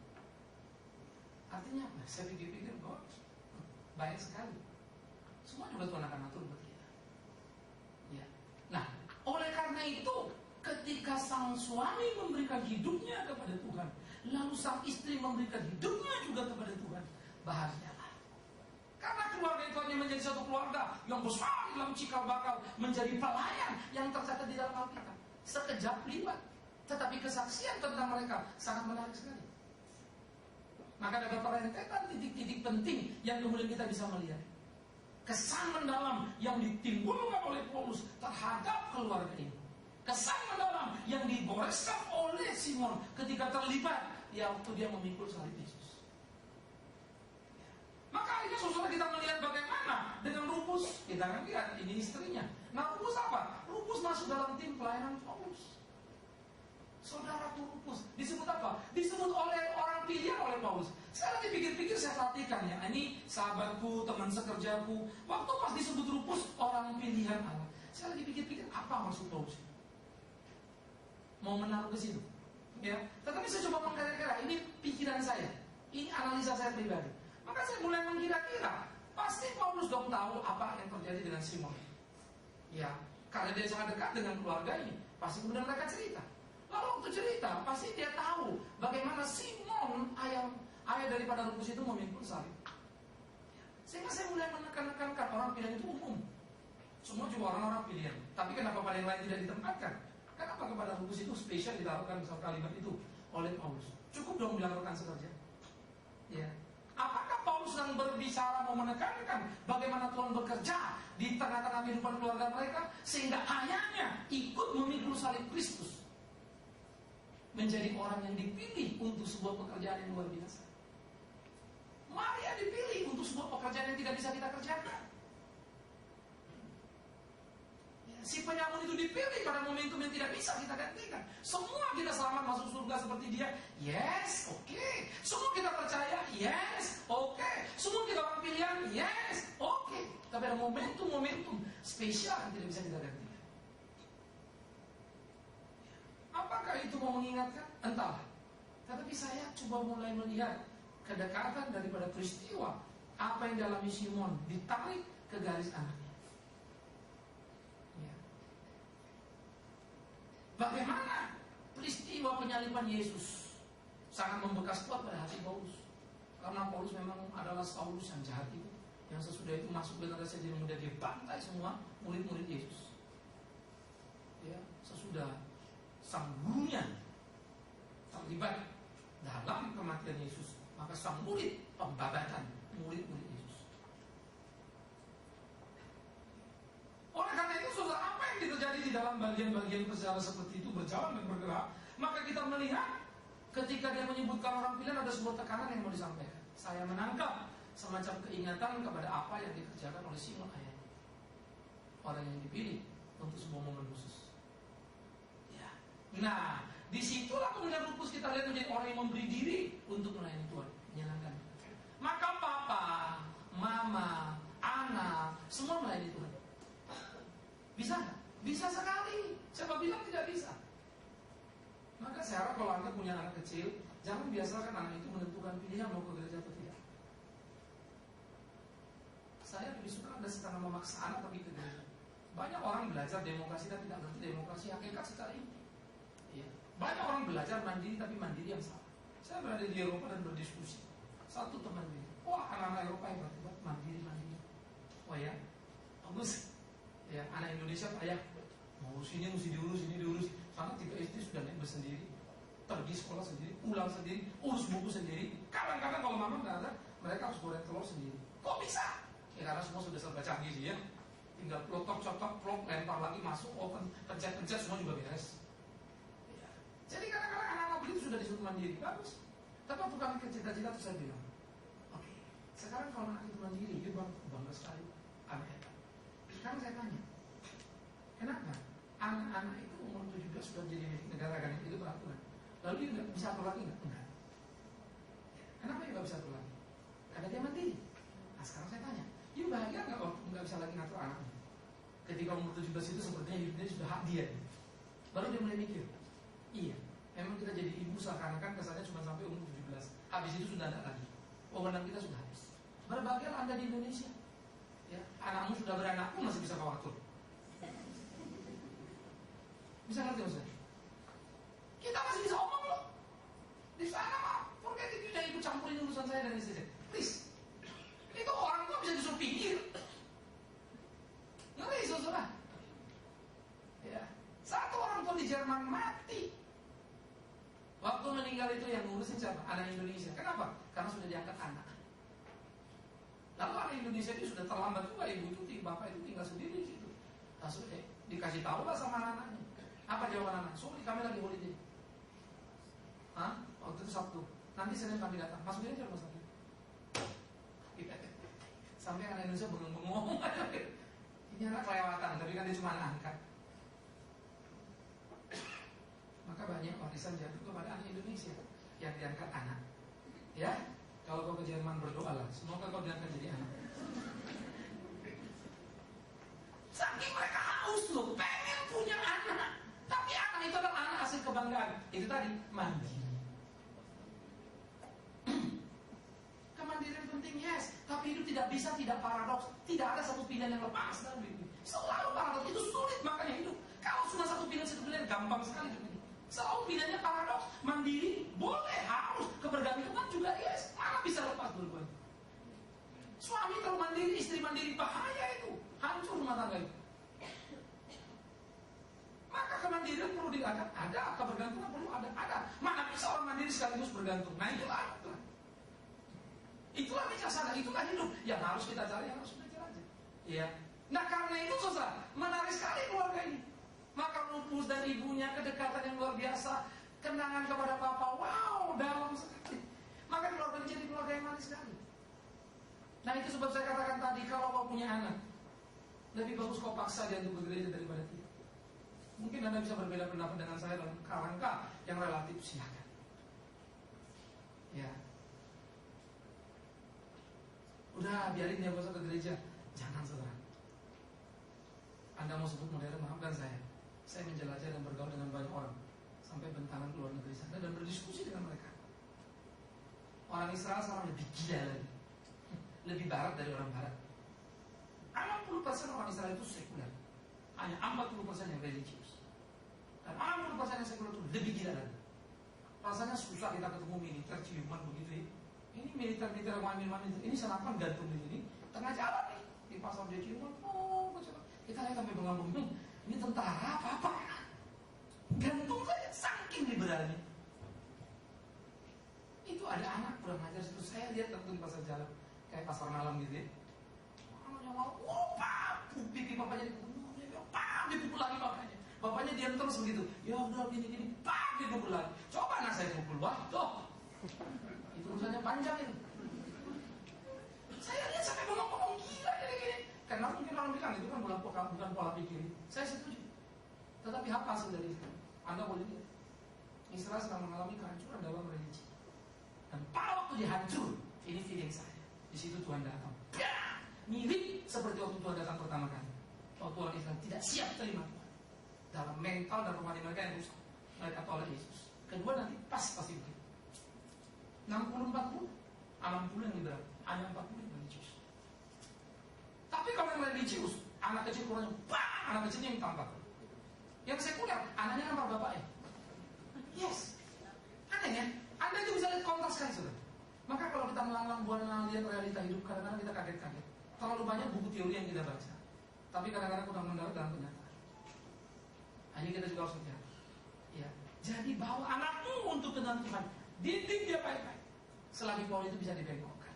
Artinya apa? Saya pikir-pikir bahwa baik sekali. Semua juga Tuhan akan atur buat kita. Ya. Nah, oleh karena itu, ketika sang suami memberikan hidupnya kepada Tuhan, lalu sang istri memberikan hidupnya juga kepada Tuhan, bahagialah. Karena keluarga itu hanya menjadi satu keluarga yang besar dalam cikal bakal, menjadi pelayan yang tercatat di dalam Alkitab. Sekejap liwat, tetapi kesaksian tentang mereka sangat menarik sekali. Maka ada beberapa rentetan titik-titik penting yang kemudian kita bisa melihat. Kesan mendalam yang ditimbulkan oleh Paulus terhadap keluarga ini. Kesan mendalam yang digoreskan oleh Simon ketika terlibat waktu dia memikul salib Yesus. Maka akhirnya saudara kita melihat bagaimana dengan Rufus. Kita akan lihat ini istrinya. Nah Rufus apa? Rufus masuk dalam tim pelayanan Paulus. Saudara Rufus disebut apa? Disebut oleh orang pilihan oleh Paulus. Saya lagi pikir-pikir, saya perhatikan ya. Ini sahabatku, teman sekerjaku. Waktu pas disebut Rufus orang pilihan Allah, saya lagi pikir-pikir apa maksud Paulus? Mau menaruh ke situ, ya. Tetapi saya coba mengkira-kira. Ini pikiran saya, ini analisa saya pribadi. Maka saya mulai mengkira-kira, pasti Paulus dong tahu apa yang terjadi dengan Simon. Ya, karena dia sangat dekat dengan keluarga ini, pasti kemudian mereka cerita. Lalu waktu cerita, pasti dia tahu bagaimana Simon ayah daripada Rufus itu memikul salib. Sehingga saya mulai menekan-nekankan orang pilihan itu umum. Semua juga orang-orang pilihan. Tapi kenapa pada yang lain tidak ditempatkan? Kenapa kepada Rufus itu spesial ditaruhkan misal kalimat itu oleh Paulus? Cukup dong bilang rekan sekerja. Ya. Apakah Paulus sedang berbicara mau menekankan bagaimana Tuhan bekerja di tengah-tengah kehidupan keluarga mereka sehingga ayahnya ikut memikul salib Kristus, menjadi orang yang dipilih untuk sebuah pekerjaan yang luar biasa. Maria dipilih untuk sebuah pekerjaan yang tidak bisa kita kerjakan. Si penyamun itu dipilih pada momentum yang tidak bisa kita gantikan. Semua kita selamat masuk surga seperti dia. Yes, oke. Semua kita percaya. Yes, oke. Semua kita orang pilihan. Yes, oke. Tapi ada momentum-momentum spesial yang tidak bisa kita gantikan. Apakah itu mau mengingatkan? Entahlah. Tetapi saya coba mulai melihat kedekatan daripada peristiwa apa yang dialami Simon ditarik ke garis anaknya. Bagaimana peristiwa penyaliban Yesus sangat membekas kuat pada hati Paulus. Karena Paulus memang adalah Saulus yang jahat itu, yang sesudah itu masuk generasi jadi muda, dia bantai semua murid-murid Yesus. Ya, sesudah sang gurunya terlibat dalam kematian Yesus, maka sang murid pembabatan murid-murid Yesus. Oleh karena itu, saudara, apa yang terjadi di dalam bagian-bagian perjalanan seperti itu berjalan dan bergerak, maka kita melihat ketika dia menyebutkan orang pilihan ada sebuah tekanan yang mau disampaikan. Saya menangkap semacam keingatan kepada apa yang dikerjakan oleh Simon ayah, orang yang dipilih untuk sebuah momen khusus. Ya. Nah, disitulah kemudian Rufus kita lihat menjadi orang yang memberi diri untuk melayani Tuhan, menyenangkan. Maka papa, mama, anak, semua melayani Tuhan. Bisa nggak? Bisa sekali. Siapa bilang tidak bisa? Maka saya harap kalau Anda punya anak kecil, jangan biasakan anak itu menentukan pilihan mau ke gereja atau tidak. Saya lebih suka Anda setengah memaksa anak pergi ke gereja. Banyak orang belajar demokrasi tapi tidak ngerti demokrasi hakikat secara inti. Ya. Banyak orang belajar mandiri tapi mandiri yang salah. Saya berada di Eropa dan berdiskusi. Satu teman bilang, wah anak-anak Eropa hebat-hebat, mandiri. Wah ya, bagus. Ya, anak Indonesia ayah ngurus ini, mesti diurus, ini diurus. Karena 3 SD sudah naik bus sendiri, pergi sekolah sendiri, pulang sendiri, urus buku sendiri. Kadang-kadang kalau mama nggak ada, mereka harus goreng telur sendiri. Kok bisa? Ya karena semua sudah serba canggih sih ya. Tinggal plotok, cotok, plok, lempar lagi, masuk, open, pencet-pencet, semua juga beres. Ya. Jadi kadang-kadang anak-anak begitu sudah disuruh mandiri, bagus. Tapi waktu kami ke cita-cita terus saya bilang, oke, sekarang kalau anak itu mandiri, dia bangga sekali, anak hebat. Sekarang saya tanya, kenapa anak-anak itu umur 17 sudah jadi negara kan? Itu peraturan. Lalu dia nggak bisa atur lagi nggak? Enggak. Kenapa dia nggak bisa atur lagi? Karena dia mandiri. Nah sekarang saya tanya, bisa lagi ngatur anaknya. Ketika umur 17 itu sepertinya hidupnya sudah hak dia. Baru dia mulai mikir, iya, memang kita jadi ibu seakan-akan kesannya cuma sampai umur 17. Habis itu sudah tidak lagi. Wewenang kita sudah habis. Berbahagialah Anda di Indonesia. Ya, anakmu sudah beranak pun masih bisa kau atur. Bisa ngerti maksudnya? Kita masih bisa omong loh. Di sana mah, forget itu, jangan ikut campurin urusan saya dan istri saya. Please. Itu orang tua bisa disuruh pinggir. Ngeri saudara. Ya. Satu orang tua di Jerman mati. Waktu meninggal itu yang ngurusin siapa? Anak Indonesia. Kenapa? Karena sudah diangkat anak. Lalu anak Indonesia itu sudah terlambat juga, ibu itu, bapak itu tinggal sendiri di situ. Langsung dikasih tahu lah sama anak-anaknya. Apa jawaban anak? Sorry, kami lagi holiday. Hah? Waktu itu Sabtu. Nanti Senin kami datang. Masukin aja rumah sakit. Sampai anak Indonesia bengong-bengong. Ini anak kelewatan, tapi kan dia cuma anak angkat. Maka banyak warisan jatuh kepada anak Indonesia yang diangkat anak. Ya, kalau kau ke Jerman berdoalah, semoga kau diangkat jadi anak. Saking mereka haus loh, pengen punya anak. Tapi anak itu adalah anak hasil kebanggaan. Itu tadi, mandiri. Kemandirian penting, yes. Tapi hidup tidak bisa tidak paradoks. Tidak ada satu pilihan yang lepas dalam hidup. Selalu paradoks, itu sulit makanya hidup. Kalau cuma satu pilihan gampang sekali hidup. Selalu pilihannya paradoks. Mandiri, boleh, harus. Kebergantungan juga, yes. Mana bisa lepas dua-duanya. Suami kalau mandiri, istri mandiri, bahaya itu. Hancur rumah tangga itu. Maka kemandirian perlu diangkat. Ada, kebergantungan perlu ada. Mana bisa orang mandiri sekaligus bergantung. Nah itulah anak. Itulah bijaksana, itulah hidup. Yang harus kita cari, yang harus kita cari. Ya. Nah karena itu susah. Menarik sekali keluarga ini. Maka Lupus dan ibunya kedekatan yang luar biasa, kenangan kepada papa, wow, dalam sekali. Maka keluarga ini jadi keluarga yang manis sekali. Nah itu sebab saya katakan tadi, kalau kau punya anak, lebih bagus kau paksa dia untuk bergereja daripada tidak. Mungkin Anda bisa berbeda pendapat dengan saya dalam kerangka yang relatif, silakan. Ya. Udah biarin dia masuk ke gereja, jangan saudara. Anda mau sebut modern, maafkan saya. Saya menjelajah dan bergaul dengan banyak orang sampai bentangan keluar negeri sana dan berdiskusi dengan mereka. Orang Israel sekarang lebih gila lagi, lebih barat dari orang barat. 60% orang Israel itu sekuler, hanya 40% yang religius. Dan 60% yang sekuler itu lebih gila lagi. Rasanya susah kita ketemu militer ciuman begitu ya. Ini militer-militer wamin-wamin ini senapan gantung di sini, tengah jalan nih di pasar dia ciuman. Oh, kita lihat sampai bengong-bengong. Ini tentara apa? Gantung saja, saking liberalnya. Itu ada anak kurang ajar situ. Saya lihat tentu di pasar jalan, kayak pasar malam gitu ya. Anaknya mau, pak, pipi bapaknya dibunuh, pak, dipukul lagi bapaknya. Bapaknya diam terus begitu. Ya udah gini-gini, pak, dipukul lagi. Coba anak saya pukul, wah, toh. Itu urusannya panjang itu. Saya lihat sampai bengong-bengong gila gini-gini. Karena mungkin orang bilang itu kan bukan pola pikir. Saya setuju. Tetapi apa hasil dari itu? Anda boleh lihat. Israel sedang mengalami kehancuran dalam religi. Dan pada waktu dia hancur, ini feeling saya. Di situ Tuhan datang. Ya, mirip seperti waktu Tuhan datang pertama kali. Waktu orang Israel tidak siap terima Tuhan. Dalam mental dan rohani mereka yang rusak. Mereka tolak Yesus. Kedua nanti pasti begitu. 60-40, 60 yang liberal, hanya 40 yang religius. Tapi kalau yang religius, anak kecil kurangnya, anak kecilnya yang tampak. Yang sekuler, anaknya nampak bapaknya. Yes, anehnya, Anda itu bisa lihat kontras sekali sudah. Maka kalau kita melanglang buana lihat realita hidup, kadang-kadang kita kaget-kaget. Terlalu banyak buku teori yang kita baca, tapi kadang-kadang kurang mendarat dalam kenyataan. Hanya kita juga harus hati-hati. Ya, jadi bawa anakmu untuk kenal Tuhan. Didik dia baik-baik. Selagi Paul itu bisa dibengkokkan.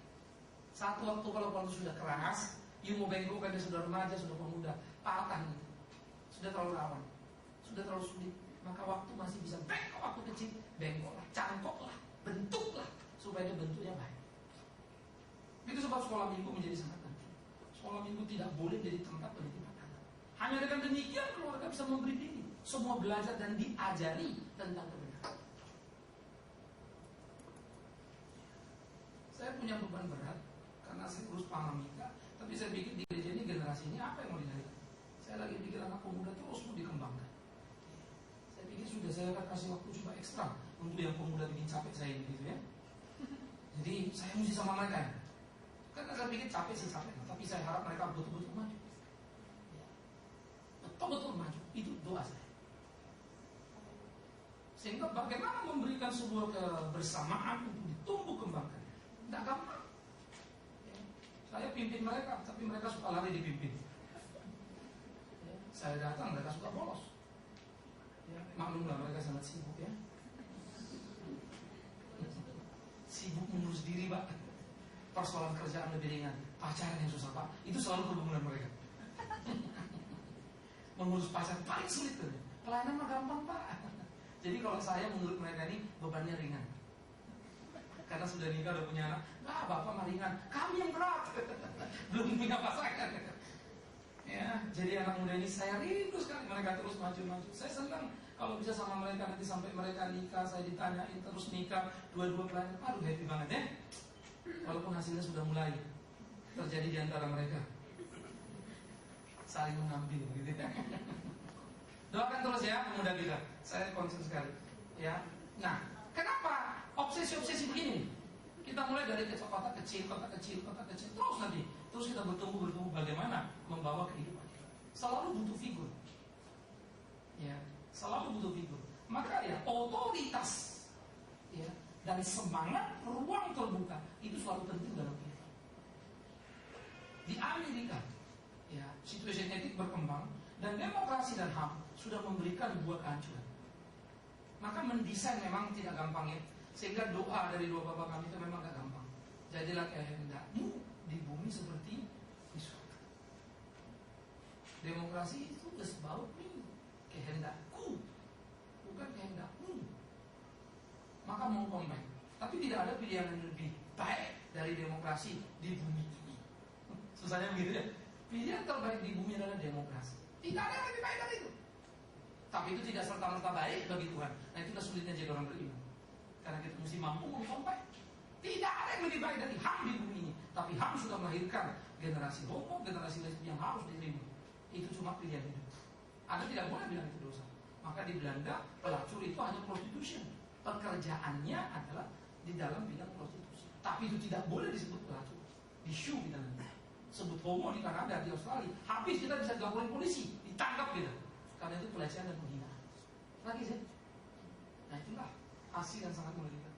Satu waktu kalau Paul itu sudah keras, you mau bengkokkan dia sudah remaja, sudah pemuda, patah gitu. Sudah terlalu rawan, sudah terlalu sulit. Maka waktu masih bisa bengkok, waktu kecil bengkoklah, cangkoklah, bentuklah supaya dia bentuknya baik. Itu sebab sekolah minggu menjadi sangat penting. Sekolah minggu tidak boleh jadi tempat penitipan anak. Hanya dengan demikian keluarga bisa memberi diri, semua belajar dan diajari tentang kebenaran. Saya punya beban berat karena saya urus Paramita, tapi saya pikir di gereja ini generasi generasi ini apa yang mau dilahirkan? Saya lagi pikir anak pemuda terus mau dikembangkan. Saya pikir sudah saya akan kasih waktu coba ekstra untuk yang pemuda bikin capek saya ini gitu ya. Jadi saya mesti sama mereka. Karena saya pikir capek sih capek, tapi saya harap mereka betul-betul maju. Ya. Betul-betul maju, itu doa saya. Sehingga bagaimana memberikan sebuah kebersamaan untuk ditumbuh kembangkan. Tidak gampang. Ya. Saya pimpin mereka, tapi mereka suka lari dipimpin. Ya. Saya datang, mereka suka bolos. Ya. Maklumlah mereka sangat sibuk ya. Sibuk mengurus diri Pak. Persoalan kerjaan lebih ringan, pacaran yang susah Pak. Itu selalu hubungan mereka. Mengurus pacar paling sulit tuh. Pelayanan mah gampang Pak. Jadi kalau saya menurut mereka ini bebannya ringan. Karena sudah nikah, udah punya anak. Nah, bapak mah ringan, kami yang berat. Belum punya pasangan. Ya, jadi anak muda ini saya rindu sekali mereka terus maju-maju. Saya senang kalau bisa sama mereka nanti sampai mereka nikah, saya ditanyain terus nikah, dua-dua pelayan. Aduh happy banget ya. Walaupun hasilnya sudah mulai terjadi di antara mereka. Saling mengambil gitu ya. Doakan terus ya pemuda kita. Saya concern sekali. Ya. Nah, kenapa obsesi-obsesi begini? Kita mulai dari kota kecil, terus nanti terus kita bertumbuh bagaimana membawa kehidupan. Selalu butuh figur. Ya, selalu butuh figur. Maka ya otoritas ya dan semangat ruang terbuka itu selalu penting dalam hidup. Di Amerika ya, situasi etik berkembang dan demokrasi dan HAM sudah memberikan buah kehancuran. Maka mendesain memang tidak gampang ya. Sehingga doa dari dua bapak kami itu memang gak gampang. Jadilah kehendakmu di bumi seperti di surga. Demokrasi itu sebab kehendakku, bukan kehendakmu. Maka mau combine. Tapi tidak ada pilihan yang lebih baik dari demokrasi di bumi ini. Susahnya begitu ya. Pilihan terbaik di bumi adalah demokrasi. Tidak ada yang lebih baik dari itu. Tapi itu tidak serta-merta baik bagi Tuhan. Nah itu sulitnya jadi orang beriman. Karena kita mesti mampu mengcombine. Tidak ada yang lebih baik dari HAM di bumi ini. Tapi HAM sudah melahirkan generasi homo, generasi lesbi yang harus diterima. Itu cuma pilihan hidup. Anda tidak boleh bilang itu dosa. Maka di Belanda pelacur itu hanya prostitution. Pekerjaannya adalah di dalam bidang prostitusi. Tapi itu tidak boleh disebut pelacur. Di shoe kita nanti. Sebut homo di Kanada, di Australia. Habis kita bisa dilaporin polisi, ditangkap kita. Karena itu pelecehan dan penghinaan. Lagi sih. Nah itulah hasil yang sangat mengerikan.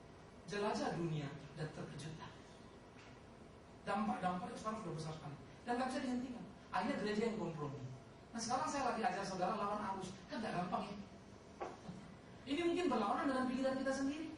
Jelajah dunia dan terkejutlah. Dampak-dampaknya sekarang sudah besar sekali. Dan gak bisa dihentikan. Akhirnya gereja yang kompromi. Nah sekarang saya lagi ajar saudara lawan arus. Kan gak gampang ya. Ini mungkin berlawanan dengan pikiran kita sendiri.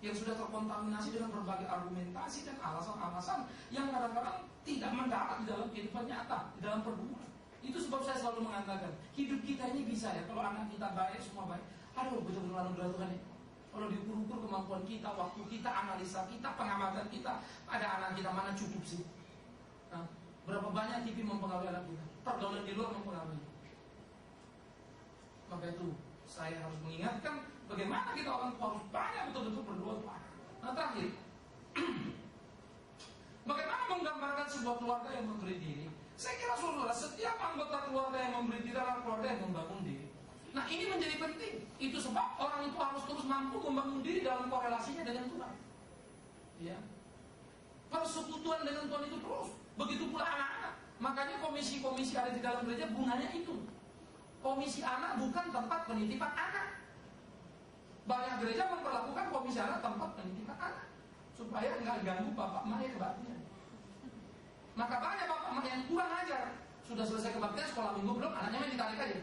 Yang sudah terkontaminasi dengan berbagai argumentasi dan alasan-alasan yang kadang-kadang tidak mendarat di dalam kehidupan nyata, di dalam pergumulan. Itu sebab saya selalu mengatakan, hidup kita ini bisa ya, kalau anak kita baik, semua baik. Aduh, betul-betul anugerah Tuhan ya. Kalau diukur-ukur kemampuan kita, waktu kita, analisa kita, pengamatan kita, ada anak kita mana cukup sih? Nah, berapa banyak TV mempengaruhi anak kita? Pergaulan di luar mempengaruhi. Maka itu saya harus mengingatkan bagaimana kita orang tua harus banyak betul-betul berdoa untuk anak. Nah terakhir, bagaimana menggambarkan sebuah keluarga yang memberi diri? Saya kira saudara, setiap anggota keluarga yang memberi diri adalah keluarga yang membangun diri. Nah ini menjadi penting. Itu sebab orang itu harus terus mampu membangun diri dalam korelasinya dengan Tuhan. Ya, persekutuan dengan Tuhan itu terus. Begitu pula anak-anak. Makanya komisi-komisi ada di dalam gereja gunanya itu. Komisi anak bukan tempat penitipan anak. Banyak gereja memperlakukan komisi anak tempat penitipan anak supaya nggak ganggu bapak emak kebaktian. Maka banyak bapak emak yang kurang ajar. Sudah selesai kebaktian, sekolah minggu belum, anaknya main ditarik aja.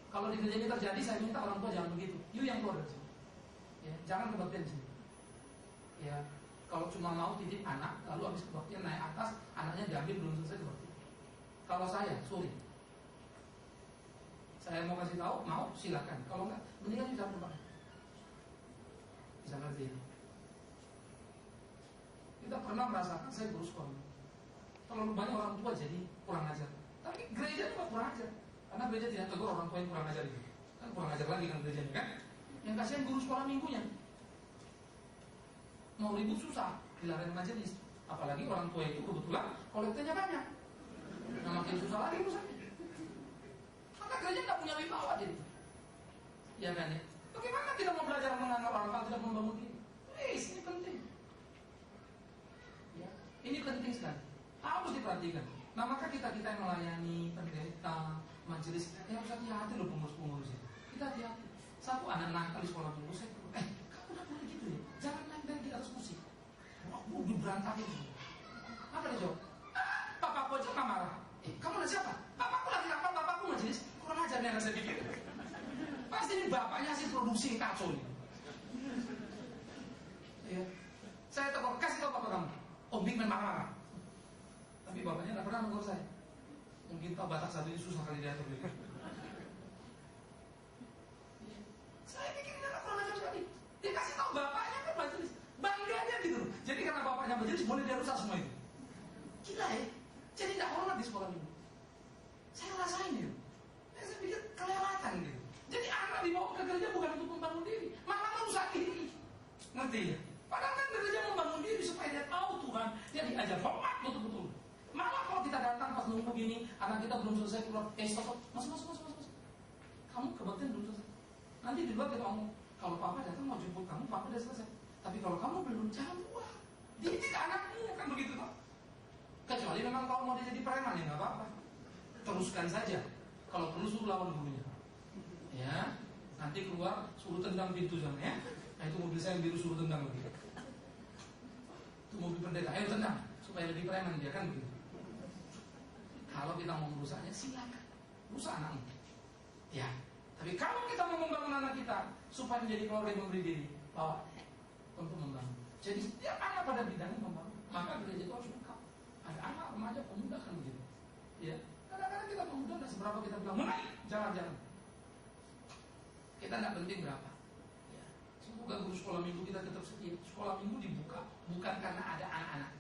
Kalau di gereja ini terjadi, saya minta orang tua jangan begitu. You yang keluar dari sini. Ya, jangan kebaktian di sini. Ya, kalau cuma mau titip anak, lalu habis kebaktian naik atas, anaknya diambil belum selesai kebaktian. Kalau saya, sorry. Saya mau kasih tahu, mau silakan. Kalau enggak, mendingan bisa berubah. Bisa ngerti ya? Kita pernah merasakan, saya guru sekolah. Terlalu banyak orang tua jadi kurang ajar. Tapi gereja juga kurang ajar. Karena gereja tidak tegur orang tua yang kurang ajar itu. Kan kurang ajar lagi kan gerejanya kan? Yang kasihan guru sekolah minggunya. Mau ribut susah, dilarang majelis. Apalagi orang tua itu kebetulan kolektornya banyak. Nah makin susah lagi urusannya. Maka gereja nggak punya wibawa jadi. Ya kan ya? Bagaimana kita mau belajar menganggap orang kalau tidak membangun diri? Ini penting. Ya, ini penting sekali. Harus diperhatikan. Nah maka kita yang melayani pendeta, majelis, harus hati-hati loh pengurus-pengurus itu. Kita hati-hati. Satu anak nakal di sekolah minggu saya, kamu udah boleh gitu ya? Jangan main-main di atas musik. Udah berantakin. Apa dia jawab? Bapakku aja nggak marah. Kamu udah siapa? Bapakku lagi apa? Bapakku majelis. Kurang ajar nih anak saya pikir. Pasti ini bapaknya hasil produksi yang kacau nih. Ya. Saya kasih tahu bapak kamu. Om Big main marah-marah. Tapi bapaknya nggak pernah menegur saya. Mungkin tahu batak satu ini susah kali diatur. Saya pikir ini anak kurang ajar sekali. Dia kasih tahu bapaknya kan majelis. Bangganya gitu. Jadi karena bapaknya majelis boleh dia rusak semua itu. Gila ya. Jadi nggak hormat di sekolah minggu. Saya rasain itu. Saya pikir kelewatan gitu. Jadi anak dibawa ke gereja bukan untuk membangun diri, malah merusak diri. Ngerti ya? Padahal kan gereja membangun diri supaya dia tahu Tuhan, dia diajar hormat betul-betul. Malah kalau kita datang pas nunggu gini, anak kita belum selesai keluar, stop, masuk. Kamu kebaktian belum selesai. Nanti di luar kita ngomong, kalau papa datang mau jemput kamu, papa udah selesai. Tapi kalau kamu belum, jangan keluar. Didik anakmu kan begitu toh. Kecuali memang kalau mau dia jadi preman ya nggak apa-apa. Teruskan saja. Kalau perlu suruh lawan gurunya. Ya, nanti keluar suruh tendang pintu sana ya. Nah itu mobil saya yang biru suruh tendang lagi. Itu mobil pendeta, ayo tendang supaya lebih preman dia kan begitu. Kalau kita mau merusaknya silakan, rusak anakmu. Ya, tapi kalau kita mau membangun anak kita supaya menjadi keluarga yang memberi diri, bawa untuk membangun. Jadi setiap anak pada bidangnya membangun. Maka gereja itu harus lengkap. Ada anak, remaja, pemuda kan begitu. Ya, kadang-kadang kita pemuda nggak seberapa kita bilang mulai jalan-jalan. Kita nggak penting berapa. Ya. Semoga guru sekolah minggu kita tetap setia. Sekolah minggu dibuka bukan karena ada anak-anak.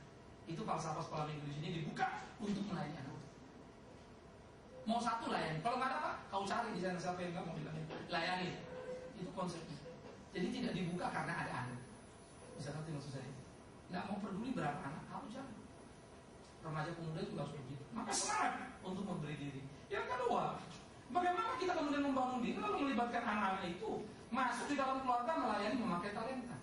Itu falsafah sekolah minggu di sini dibuka untuk melayani anak. Mau satu layani. Kalau nggak ada apa, kau cari di sana siapa yang nggak mau dilayani. Layani. Itu konsepnya. Jadi tidak dibuka karena ada anak. Bisa ngerti maksud saya? Nggak mau peduli berapa anak, kau jangan. Remaja pemuda juga harus begitu. Maka semangat untuk memberi diri. Yang kedua, bagaimana kita kemudian membangun diri lalu melibatkan anak-anak itu masuk di dalam keluarga melayani memakai talenta.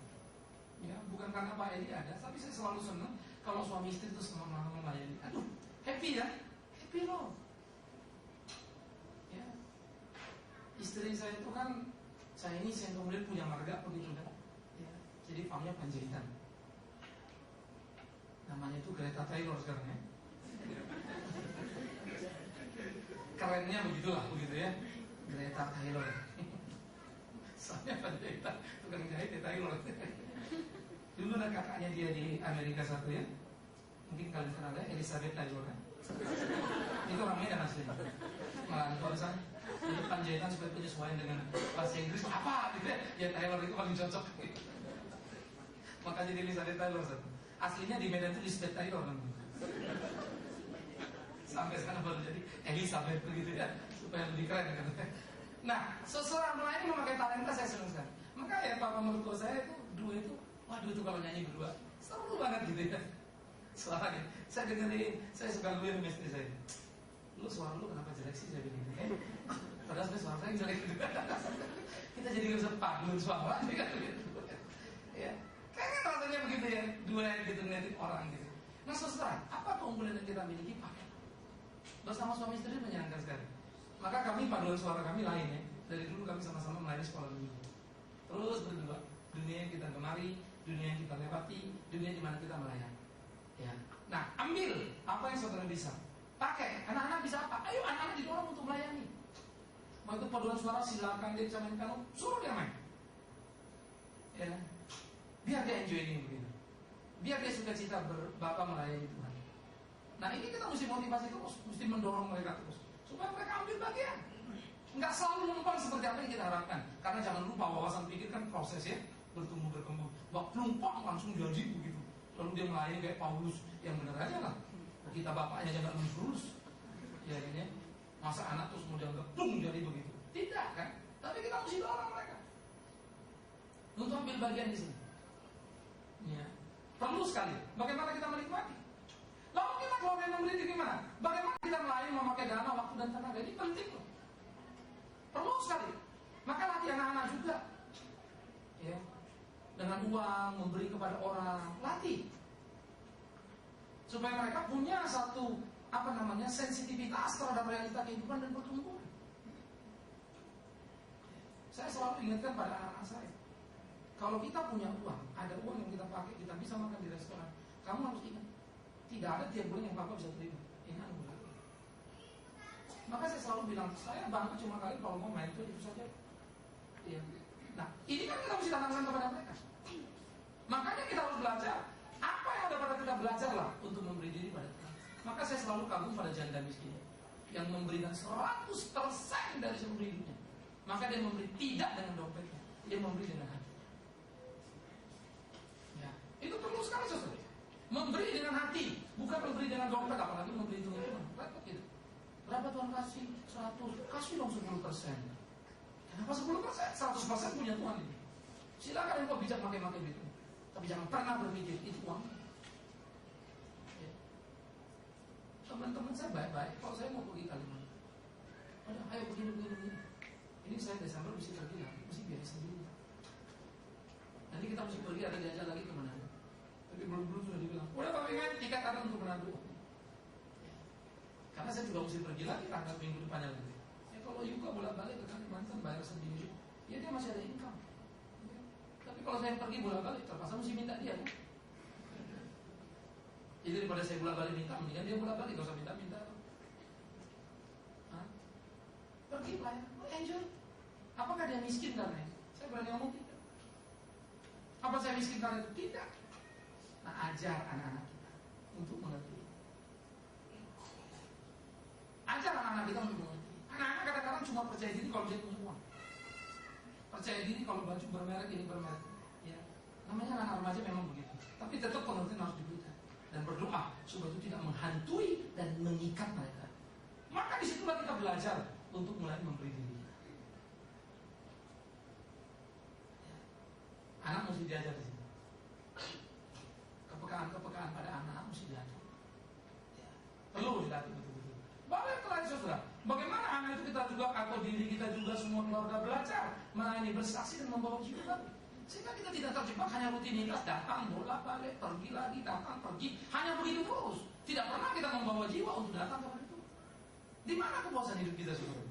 Ya, bukan karena Pak Edi ada, tapi saya selalu senang kalau suami istri itu sama-sama melayani. Aduh, happy ya, happy loh. Ya, istri saya itu kan saya ini kemudian punya marga begitu kan. Ya, jadi famnya Panjaitan. Namanya itu Greta Taylor sekarang ya. Kerennya begitulah begitu ya. Greta Taylor. Soalnya Panjaitan, tukang jahit ya Taylor. Dulu ada kakaknya dia di Amerika satu ya. Mungkin kalian kenal ya, Elizabeth Taylor kan. Itu orang Medan aslinya. Malah tulisan jadi Panjaitan supaya penyesuaian dengan bahasa Inggris apa gitu ya. Ya Taylor itu paling cocok. Maka jadi Elizabeth Taylor satu. Aslinya di Medan itu Elizabeth Taylor kan. Sampai sekarang baru jadi Elizabeth begitu ya, supaya lebih keren kan. Nah, seseorang melayani memakai talenta saya senang sekali. Maka ya papa mertua saya itu dua itu, waduh itu kalau nyanyi berdua seru banget gitu ya. Suaranya, saya dengerin, saya suka gue sama istri saya. Lu suara lu kenapa jelek sih saya bilang. Padahal sebenarnya suara saya jelek gitu. Kita jadi nggak bisa paduan suara kan gitu. Ya. Kayaknya rasanya begitu ya, dua yang gitu ngeliatin orang gitu. Nah saudara, apa keunggulan yang kita miliki pakai? Bersama suami istri menyenangkan sekali. Maka kami paduan suara kami lain ya. Dari dulu kami sama-sama melayani sekolah minggu. Terus berdua, dunia yang kita gemari, dunia yang kita lewati, dunia di mana kita melayani. Ya. Nah, ambil apa yang saudara bisa. Pakai, anak-anak bisa apa? Ayo anak-anak didorong untuk melayani. Mau itu paduan suara silakan dia bisa main piano, suruh dia main. Ya. Biar dia enjoy ini begitu. Biar dia suka cita Bapak melayani Tuhan. Nah ini kita mesti motivasi terus, mesti mendorong mereka terus supaya mereka ambil bagian. Enggak selalu numpang seperti apa yang kita harapkan. Karena jangan lupa wawasan pikir kan proses ya, bertumbuh berkembang. Bak numpang langsung jadi begitu. Lalu dia melayani kayak Paulus, yang benar aja lah. Kita bapaknya jangan lulus. Ya ini masa anak terus mau dianggap jadi begitu. Tidak kan? Tapi kita mesti dorong mereka untuk ambil bagian di sini. Ya. Perlu sekali. Bagaimana kita menikmati? Lalu kita keluarga yang memberi gimana? Bagaimana kita melayani dengan uang, memberi kepada orang. Latih supaya mereka punya satu sensitivitas terhadap realita kehidupan dan pertumbuhan. Saya selalu ingatkan pada anak-anak saya, kalau kita punya uang, ada uang yang kita pakai, kita bisa makan di restoran, kamu harus ingat, tidak ada tiap bulan yang papa bisa terima. Ini anugerah. Maka saya selalu bilang, saya bangga cuma kali kalau mau main itu saja. Ya. Nah, ini kan kita mesti tanamkan kepada mereka. Makanya kita harus belajar. Apa yang ada pada kita, belajarlah untuk memberi diri pada Tuhan. Maka saya selalu kagum pada janda miskin yang memberikan 100% dari seluruh hidupnya. Maka dia memberi tidak dengan dompetnya, dia memberi dengan hati. Ya, itu perlu sekali saudara. Memberi dengan hati, bukan memberi dengan dompet, apalagi memberi dengan Tuhan. Repot gitu. Berapa Tuhan kasih? 100, kasih dong 10%. Kenapa 10%? 100% punya Tuhan ini. Silakan engkau bijak pakai itu. Tapi jangan pernah berpikir itu uang. Ya. Teman-teman saya baik-baik. Kalau saya mau pergi Kalimantan, ayo begini. Ini saya Desember mesti pergi lagi, mesti biaya sendiri. Nanti kita mesti pergi, ada diajak lagi ke Manado. Tapi belum sudah dibilang, udah Pak Wingan, tiket ada untuk Manado. Karena saya juga mesti pergi lagi tanggal minggu depannya lagi. Ya kalau Yuka bolak-balik ke Kalimantan bayar sendiri, ya dia masih ada income. Ya. Tapi kalau saya pergi bolak-balik, terpaksa mesti minta dia kan. Jadi daripada saya bolak-balik minta, mendingan dia bolak-balik, gak usah minta-minta. Pergi lah ya, enjoy. Apakah dia miskin karena itu? Saya berani ngomong tidak. Apa saya miskin karena itu? Tidak. Nah, ajar anak-anak kita untuk mengerti. Ajar anak-anak kita untuk mengerti. Anak-anak kadang-kadang cuma percaya diri kalau dia punya uang. Percaya diri kalau baju bermerek ini bermerek. Ya, namanya anak remaja memang begitu. Tapi tetap pengertian harus diberikan dan berdoa supaya itu tidak menghantui dan mengikat mereka. Maka disitulah kita belajar untuk mulai memberi diri. Ya. Anak mesti diajar di sini. Kepekaan pada anak mesti diajar. Ya. Perlu dilatih betul-betul. Balik lagi saudara. Bagaimana anak itu kita juga atau diri kita juga semua keluarga belajar melayani, bersaksi dan membawa jiwa baru. Sehingga kita tidak terjebak hanya rutinitas datang bolak-balik, pergi lagi, datang pergi, hanya begitu terus. Tidak pernah kita membawa jiwa untuk datang kepada itu. Di mana kepuasan hidup kita saudara?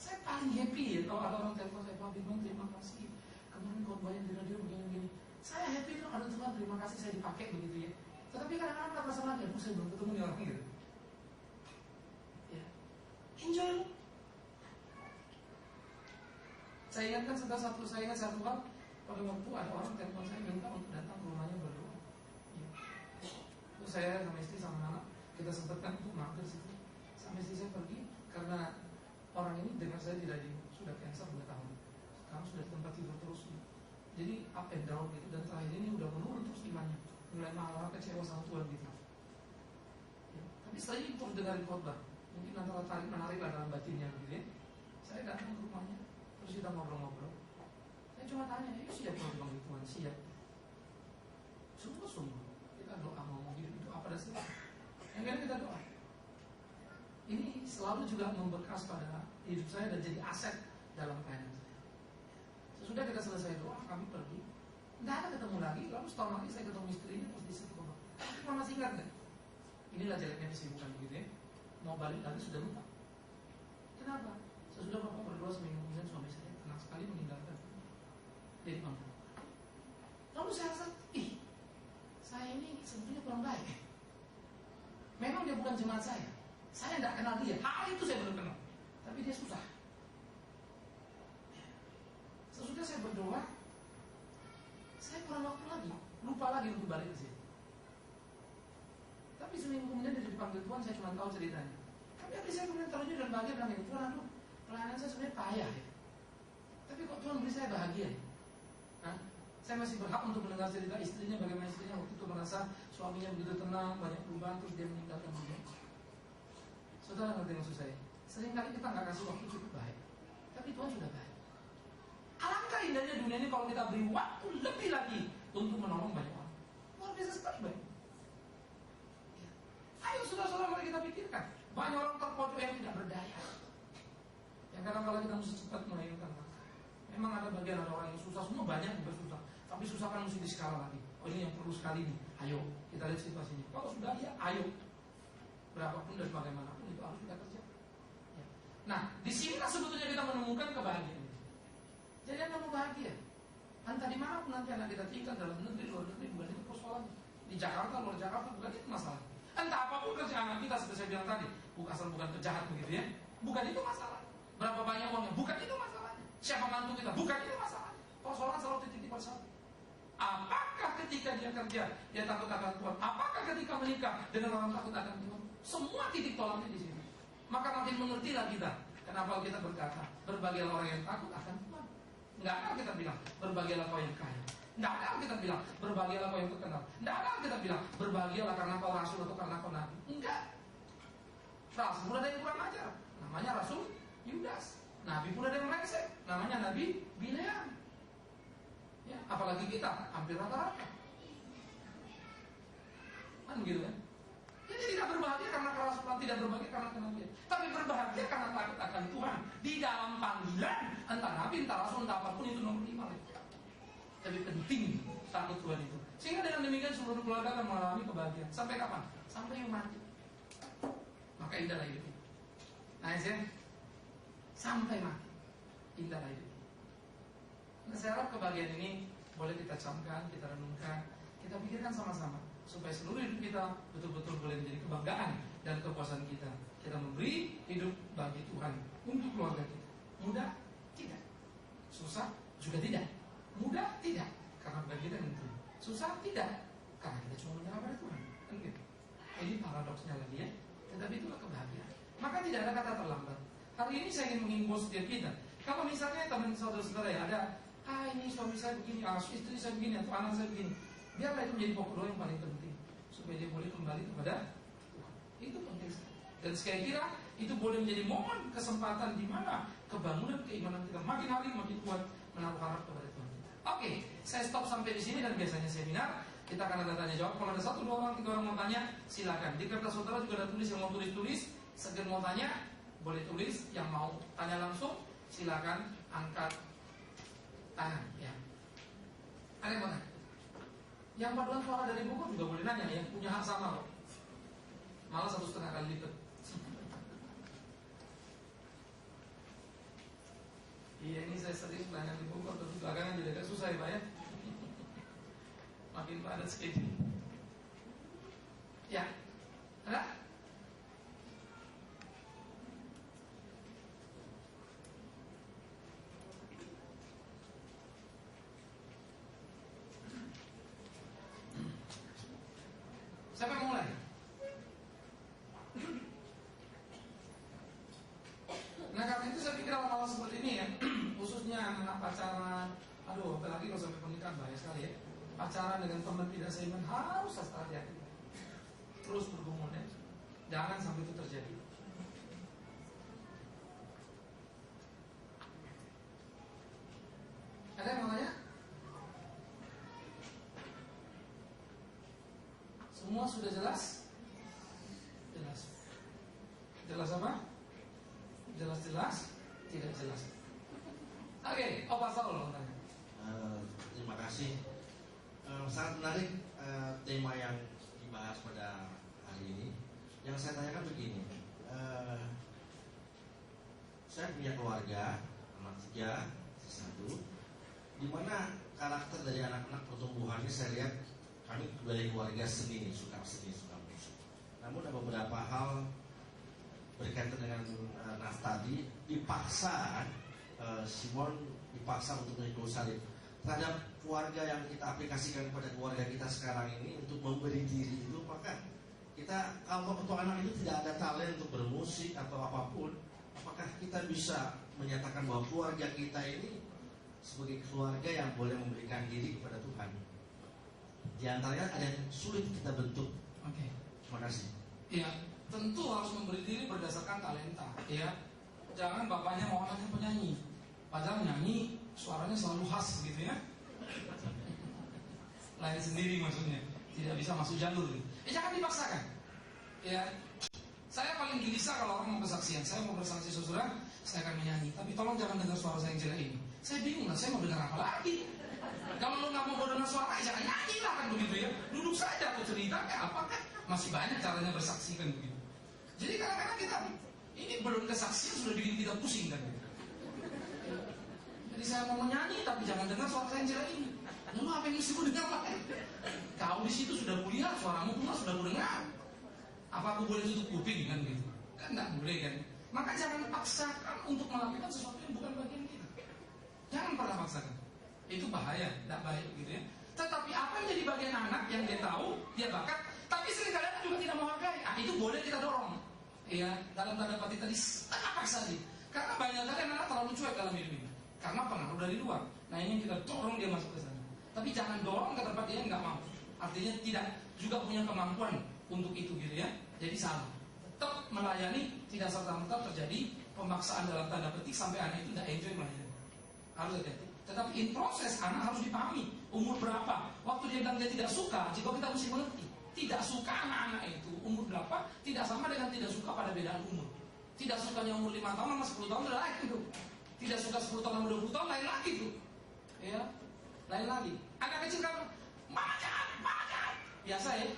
Saya paling happy ya kalau ada orang telepon saya, Pak Bintang terima kasih kemarin khotbahnya di radio begini-begini. Saya happy loh, aduh Tuhan terima kasih saya dipakai begitu ya. Tetapi kadang-kadang tak rasa lagi, saya belum ketemu nih orang gitu. Ya, enjoy. Saya ingat satu hal pada waktu ada orang telepon saya minta untuk datang ke rumahnya berdoa. Ya. Terus saya sama istri sama anak kita sempatkan untuk mampir situ. Sampai istri saya pergi karena orang ini dengar saya tidak sudah cancer 2 tahun. Sekarang sudah di tempat tidur terus. Jadi up and down gitu, dan terakhir ini udah menurun terus imannya. Mulai marah, kecewa sama Tuhan gitu. Ya. Tapi setelah ini terus dengarin khotbah. Mungkin antara tarik menarik lah dalam batinnya gitu ya. Saya datang ke rumahnya, terus kita ngobrol-ngobrol. Saya cuma tanya, siap kalau dipanggil Tuhan? Siap. Sungguh-sungguh kita doa ngomong gitu, apa dasarnya? Yang kan kita doa. Ini selalu juga memberkas pada hidup saya dan jadi aset dalam pelayanan saya. Sesudah kita selesai doa, kami pergi. Tidak ada ketemu lagi, lalu setahun lagi saya ketemu istrinya terus di situ. Tapi masih ingat kan? Inilah jeleknya kesibukan begitu ya. Mau balik lagi sudah lupa. Kenapa? Sesudah Bapak berdoa seminggu kemudian suami saya tenang sekali meninggalkan. Jadi mana? Lalu saya rasa, saya ini sebetulnya kurang baik. Memang dia bukan jemaat saya. Saya tidak kenal dia. Hal itu saya belum kenal. Tapi dia susah. Sesudah saya berdoa, saya kurang waktu lagi, lupa lagi untuk balik ke sini. Tapi seminggu kemudian dia dipanggil Tuhan, saya cuma tahu ceritanya. Tapi habis saya kemudian terjun dan bahagia bilang, Tuhan, aduh, pelayanan saya sebenarnya payah ya. Tapi kok Tuhan beri saya bahagia ya? Nah, saya masih berhak untuk mendengar cerita istrinya, bagaimana istrinya waktu itu merasa suaminya begitu tenang, banyak perubahan, terus dia meninggalkan dia. Saudara ngerti maksud saya? Seringkali kita nggak kasih waktu cukup baik, tapi Tuhan sudah baik. Alangkah indahnya dunia ini kalau kita beri waktu lebih lagi untuk menolong banyak orang. Luar biasa sekali baik. Ya. Ayo saudara-saudara, mari kita pikirkan. Banyak orang terpojok yang tidak berdaya. Yang kadang-kadang kita mesti cepat melayangkan mereka. Memang ada bagian ada orang yang susah, semua banyak juga susah. Tapi susah kan mesti diskala lagi. Oh ini yang perlu sekali nih. Ayo kita lihat situasinya. Kalau sudah ya ayo. Berapapun dan bagaimanapun itu harus kita kerja. Ya. Nah, di sinilah sebetulnya kita menemukan kebahagiaan. Jadi Anda mau bahagia. Entah di mana pun nanti anak kita tinggal, dalam negeri, luar negeri, bukan itu persoalannya. Di Jakarta, luar Jakarta, bukan itu masalah. Entah apapun kerjaan anak kita, seperti saya bilang tadi, asal bukan penjahat begitu ya, bukan itu masalah. Berapa banyak uangnya, bukan itu masalahnya. Siapa mantu kita, bukan itu masalah. Persoalan selalu titik satu. Apakah ketika dia kerja, dia takut akan Tuhan? Apakah ketika menikah dengan orang takut akan Tuhan? Semua titik tolaknya di sini. Maka makin mengertilah kita. Kenapa kita berkata, berbahagialah orang yang takut akan Tuhan. Nggak ada kita bilang, berbahagialah kau yang kaya. Nggak ada kita bilang, berbahagialah kau yang terkenal. Nggak ada kita bilang, berbahagialah karena kau rasul atau karena kau nabi. Enggak. Rasul pun ada yang kurang ajar, namanya Rasul Yudas. Nabi pun ada yang meleset, namanya Nabi Bileam. Ya, apalagi kita, hampir rata-rata. Kan gitu kan? Jadi tidak berbahagia karena kerasulan, tidak berbahagia karena kenabian, tapi berbahagia karena takut akan Tuhan. Di dalam panggilan, entah nabi, entah rasul, entah apapun itu nomor 5. Tapi penting takut Tuhan itu. Sehingga dengan demikian seluruh keluarga akan mengalami kebahagiaan. Sampai kapan? Sampai mati. Maka indahlah hidup ini. Nah ya, sampai mati indahlah hidup ini. Nah, saya harap kebahagiaan ini boleh kita camkan, kita renungkan, kita pikirkan sama-sama, supaya seluruh hidup kita betul-betul boleh menjadi kebanggaan dan kepuasan kita. Kita memberi hidup bagi Tuhan untuk keluarga kita. Mudah? Tidak. Susah? Juga tidak. Mudah? Tidak. Karena bagi kita yang tentu. Susah? Tidak. Karena kita cuma menyerah pada Tuhan. Kan gitu. Ini paradoksnya lagi ya. Tetapi itulah kebahagiaan. Maka tidak ada kata terlambat. Hari ini saya ingin menghimbau setiap kita. Kalau misalnya teman saudara-saudara ya ada, ini suami saya begini, istri saya begini, atau anak saya begini, biarlah itu menjadi pokok doa yang paling penting, supaya dia boleh kembali kepada Tuhan. Itu penting sekali. Dan saya kira itu boleh menjadi momen kesempatan di mana kebangunan keimanan kita makin hari makin kuat, menaruh harap kepada Tuhan. Oke, saya stop sampai di sini dan biasanya seminar kita akan ada tanya jawab. Kalau ada 1, 2 orang, 3 orang mau tanya, silakan. Di kertas saudara juga ada tulis yang mau tulis, segan mau tanya, boleh tulis. Yang mau tanya langsung, silakan angkat tangan. Ya. Ada yang mau tanya? Yang paduan suara dari Bogor juga boleh nanya, yang punya hak sama kok. Malah 1,5 kali lipat. Iya, ini saya sering tanya di Bogor, tapi belakangan jadi agak susah ya Pak ya. Makin padat schedule. Ya, ada? Siapa yang mulai? Nah karena itu saya pikir hal-hal seperti ini ya, khususnya anak pacaran, aduh apalagi kalau sampai pernikahan bahaya sekali ya. Pacaran dengan teman tidak seiman harus hati-hati. Terus berhubungan ya, jangan sampai itu terjadi. Ada yang mau tanya? Semua sudah jelas? Jelas. Jelas apa? Jelas-jelas? Tidak jelas. Oke, Pak Saul mau tanya. Terima kasih. Sangat menarik tema yang dibahas pada hari ini. Yang saya tanyakan begini, saya punya keluarga, anak 3, istri 1, di mana karakter dari anak-anak pertumbuhannya saya lihat kami dari keluarga seni, suka musik. Namun ada beberapa hal berkaitan dengan Naf tadi, dipaksa Simon dipaksa untuk mengikut salib. Terhadap keluarga yang kita aplikasikan kepada keluarga kita sekarang ini untuk memberi diri itu, maka kita kalau untuk anak itu tidak ada talent untuk bermusik atau apapun, apakah kita bisa menyatakan bahwa keluarga kita ini sebagai keluarga yang boleh memberikan diri kepada Tuhan? Di antaranya ada yang sulit kita bentuk. Oke. Terima kasih. Ya, tentu harus memberi diri berdasarkan talenta. Ya, jangan bapaknya mau anaknya penyanyi, padahal nyanyi suaranya selalu khas gitu ya. Lain sendiri maksudnya, tidak bisa masuk jalur. Jangan dipaksakan. Ya, saya paling gelisah kalau orang mau kesaksian. Saya mau bersaksi saudara, saya akan menyanyi. Tapi tolong jangan dengar suara saya yang jelek ini. Saya bingung lah, saya mau dengar apa lagi? Kalau lo nggak mau dengar suara, jangan nyanyi lah kan begitu ya. Duduk saja atau cerita kayak apa kan? Masih banyak caranya bersaksi kan begitu. Jadi kadang-kadang kita ini belum kesaksian sudah bikin kita pusing kan? Jadi saya mau menyanyi tapi jangan dengar suara saya yang jelek ini. Lalu apa yang mesti gue dengar Pak? Kau di situ sudah kuliah, suaramu pun sudah gue dengar. Apa aku boleh tutup kuping kan gitu? Kan nggak boleh kan? Maka jangan paksakan untuk melakukan sesuatu yang bukan bagian kita. Jangan pernah paksakan. Itu bahaya, tidak baik gitu ya. Tetapi apa yang jadi bagian anak yang dia tahu, dia bakat, tapi seringkali anak juga tidak menghargai. Itu boleh kita dorong. Ya, dalam tanda petik tadi setengah paksa sih. Karena banyak kali anak terlalu cuek dalam hidup ini. Karena pengaruh dari luar. Nah ini kita dorong dia masuk ke sana. Tapi jangan dorong ke tempat dia nggak mau. Artinya tidak juga punya kemampuan untuk itu gitu ya. Jadi salah. Tetap melayani, tidak serta-merta terjadi pemaksaan dalam tanda petik sampai anak itu tidak enjoy melayani. Harus hati-hati. Tetapi in proses anak harus dipahami umur berapa. Waktu dia bilang dia tidak suka, jika kita mesti mengerti. Tidak suka anak-anak itu umur berapa tidak sama dengan tidak suka pada bedaan umur. Tidak sukanya umur 5 tahun sama 10 tahun lain itu. Tidak suka 10 tahun sama 20 tahun lain lagi tuh. Ya, lain lagi. Anak kecil kan, mama jangan. Biasa ya.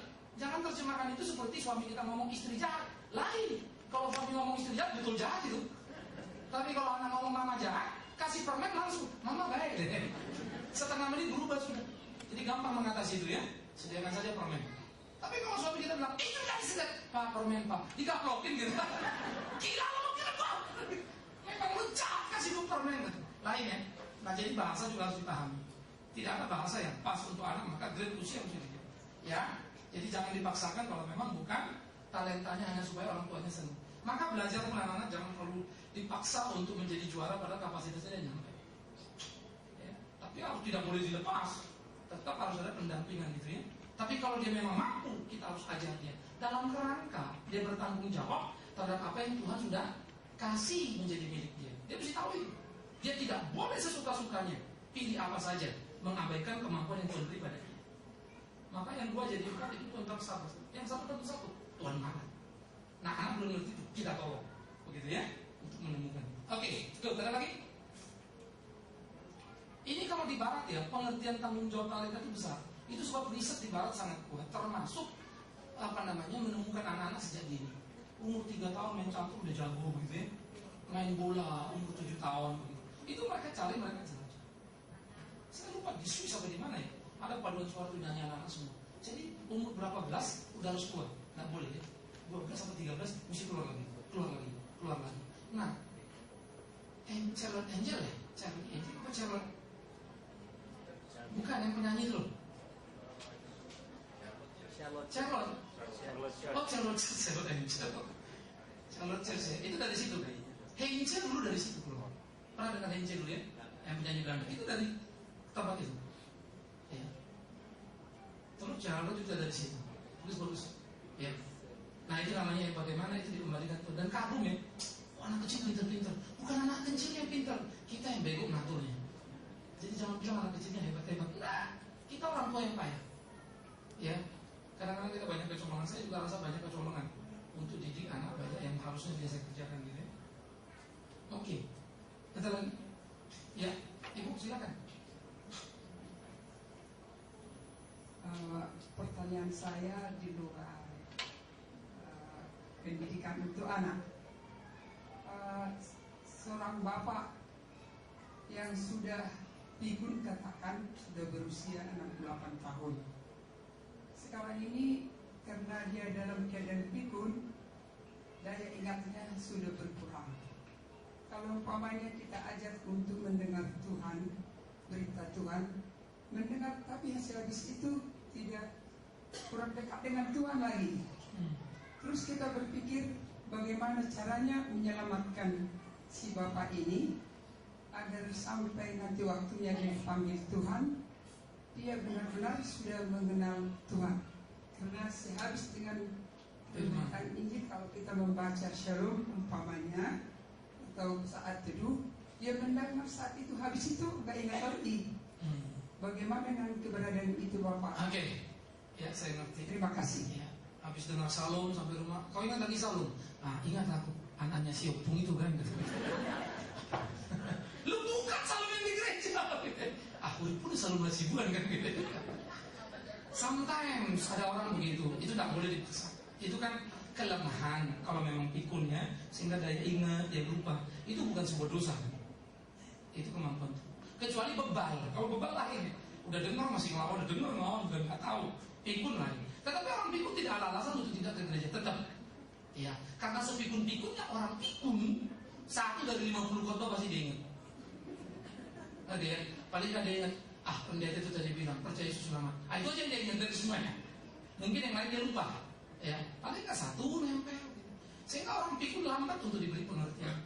Jangan terjemahkan itu seperti suami kita ngomong istri jahat. Lain. Kalau suami ngomong istri jahat betul jahat itu. Tapi kalau anak ngomong mama jahat, kasih permen langsung, mama baik deh. Setengah menit berubah sudah. Jadi gampang mengatasi itu ya. Sediakan saja permen. Tapi kalau suami kita bilang, itu dari sedap, Pak permen Pak, digaplokin gitu. Gila lo mau kira Pak. Memang lu jahat kasih gue permen. Lain ya. Nah jadi bahasa juga harus dipahami. Tidak ada bahasa yang pas untuk anak, maka grade usia mesti dikit. Ya. Jadi jangan dipaksakan kalau memang bukan talentanya hanya supaya orang tuanya senang. Maka belajar pun anak-anak jangan perlu dipaksa untuk menjadi juara pada kapasitasnya yang nyampe. Ya. Tapi harus tidak boleh dilepas. Tetap harus ada pendampingan gitu ya. Tapi kalau dia memang mampu, kita harus ajar dia dalam kerangka dia bertanggung jawab terhadap apa yang Tuhan sudah kasih menjadi milik dia. Dia mesti tahu itu. Dia tidak boleh sesuka-sukanya pilih apa saja, mengabaikan kemampuan yang Tuhan beri pada dia. Maka yang 2 jadi 4 itu Tuhan tetap satu. Yang 1 tentu 1 Tuhan marah. Nah anak belum ngerti itu, kita tolong, begitu ya, untuk menemukan. Oke, ada lagi. Ini kalau di Barat ya, pengertian tanggung jawab talenta itu besar. Itu sebab riset di Barat sangat kuat, termasuk menemukan anak-anak sejak dini. Umur 3 tahun main catur udah jago gitu ya. Main bola umur 7 tahun begitu. Itu mereka cari, mereka jelajah. Saya lupa di Swiss apa di mana ya. Ada paduan suara nyanyi anak-anak semua. Jadi umur berapa belas udah harus keluar. Nggak boleh ya. 12 sampai 13 mesti keluar lagi. Nah, Charlotte Angel ya? Charlotte Angel apa Charlotte? Bukan yang penyanyi itu loh. Charlotte. Oh Charlotte Angel. Charlotte Church ya. Itu dari situ. Angel dulu dari situ keluar. Pernah dengar Angel dulu ya? Yang penyanyi Belanda. Itu dari tempat itu. Ya. Terus Charlotte juga dari situ. Bagus. Ya. Nah itu namanya bagaimana itu dikembalikan Tuhan. Dan kagum ya. Oh, anak kecil pintar-pintar. Bukan anak kecil yang pintar, kita yang bego ngaturnya. Jadi jangan bilang anak kecilnya hebat-hebat. Nah, kita orang tua yang payah. Ya. Kadang-kadang kita banyak kecolongan. Saya juga rasa banyak kecolongan untuk didik anak banyak yang harusnya biasa kerjakan gitu ya. Oke. Kita lagi. Ya, Ibu silakan. Pertanyaan saya di luar pendidikan untuk anak. Seorang bapak yang sudah pikun, katakan sudah berusia 68 tahun. Sekarang ini karena dia dalam keadaan pikun, daya ingatnya sudah berkurang. Kalau umpamanya kita ajak untuk mendengar Tuhan, berita Tuhan, mendengar tapi habis itu tidak, kurang dekat dengan Tuhan lagi. Terus kita berpikir bagaimana caranya menyelamatkan si bapak ini agar sampai nanti waktunya dia dipanggil Tuhan, dia benar-benar sudah mengenal Tuhan. Karena sehabis dengan pemberitaan Injil, kalau kita membaca Shalom umpamanya atau saat teduh, dia mendengar saat itu, habis itu gak ingat lagi. Bagaimana dengan keberadaan itu bapak? Oke. Ya saya ngerti. Terima kasih. Ya. Habis dengar Shalom sampai rumah, kau ingat lagi Shalom? Nah, ingat aku, anaknya si Opung itu kan. Lu bukan Shalom yang pun selalu ribuan kan gitu. Sometimes ada orang begitu, itu tak boleh dipaksa. Itu kan kelemahan kalau memang pikunnya sehingga daya ingat dia lupa. Itu bukan sebuah dosa. Itu kemampuan. Kecuali bebal. Kalau bebal lain, udah dengar masih ngelawan, udah dengar ngelawan, udah nggak tahu. Pikun lain. Tetapi orang pikun tidak ada alasan untuk tidak ke gereja tetap. Ya, karena sepikun-pikunnya orang pikun, 1 dari 50 khotbah pasti dia ingat. Ada ya, paling ada yang pendeta itu tadi bilang percaya Yesus selamat. Itu aja yang dia ingat dari semuanya. Mungkin yang lain dia lupa. Ya, paling nggak 1 nempel. Sehingga orang pikun lambat untuk diberi pengertian.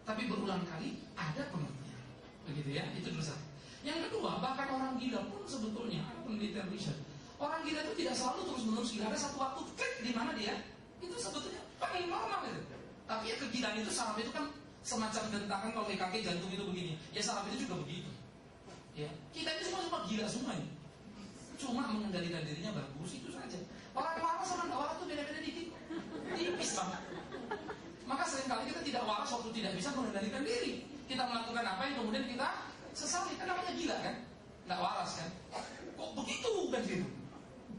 Tapi berulang kali ada pengertian. Begitu ya, itu dulu satu. Yang kedua, bahkan orang gila pun sebetulnya ada penelitian riset. Orang gila itu tidak selalu terus-menerus gila. Ada satu waktu klik di mana dia itu sebetulnya paling normal itu. Tapi ya kegilaan itu saraf itu kan semacam dentakan kalau EKG jantung itu begini. Ya saraf itu juga begitu. Ya, kita ini semua gila semuanya. Cuma mengendalikan dirinya bagus itu saja. Orang waras sama tidak waras itu beda-beda dikit. Tipis banget. Maka seringkali kita tidak waras waktu tidak bisa mengendalikan diri. Kita melakukan apa yang kemudian kita sesali. Kan namanya gila kan? Tidak waras kan? Kok begitu kan gitu?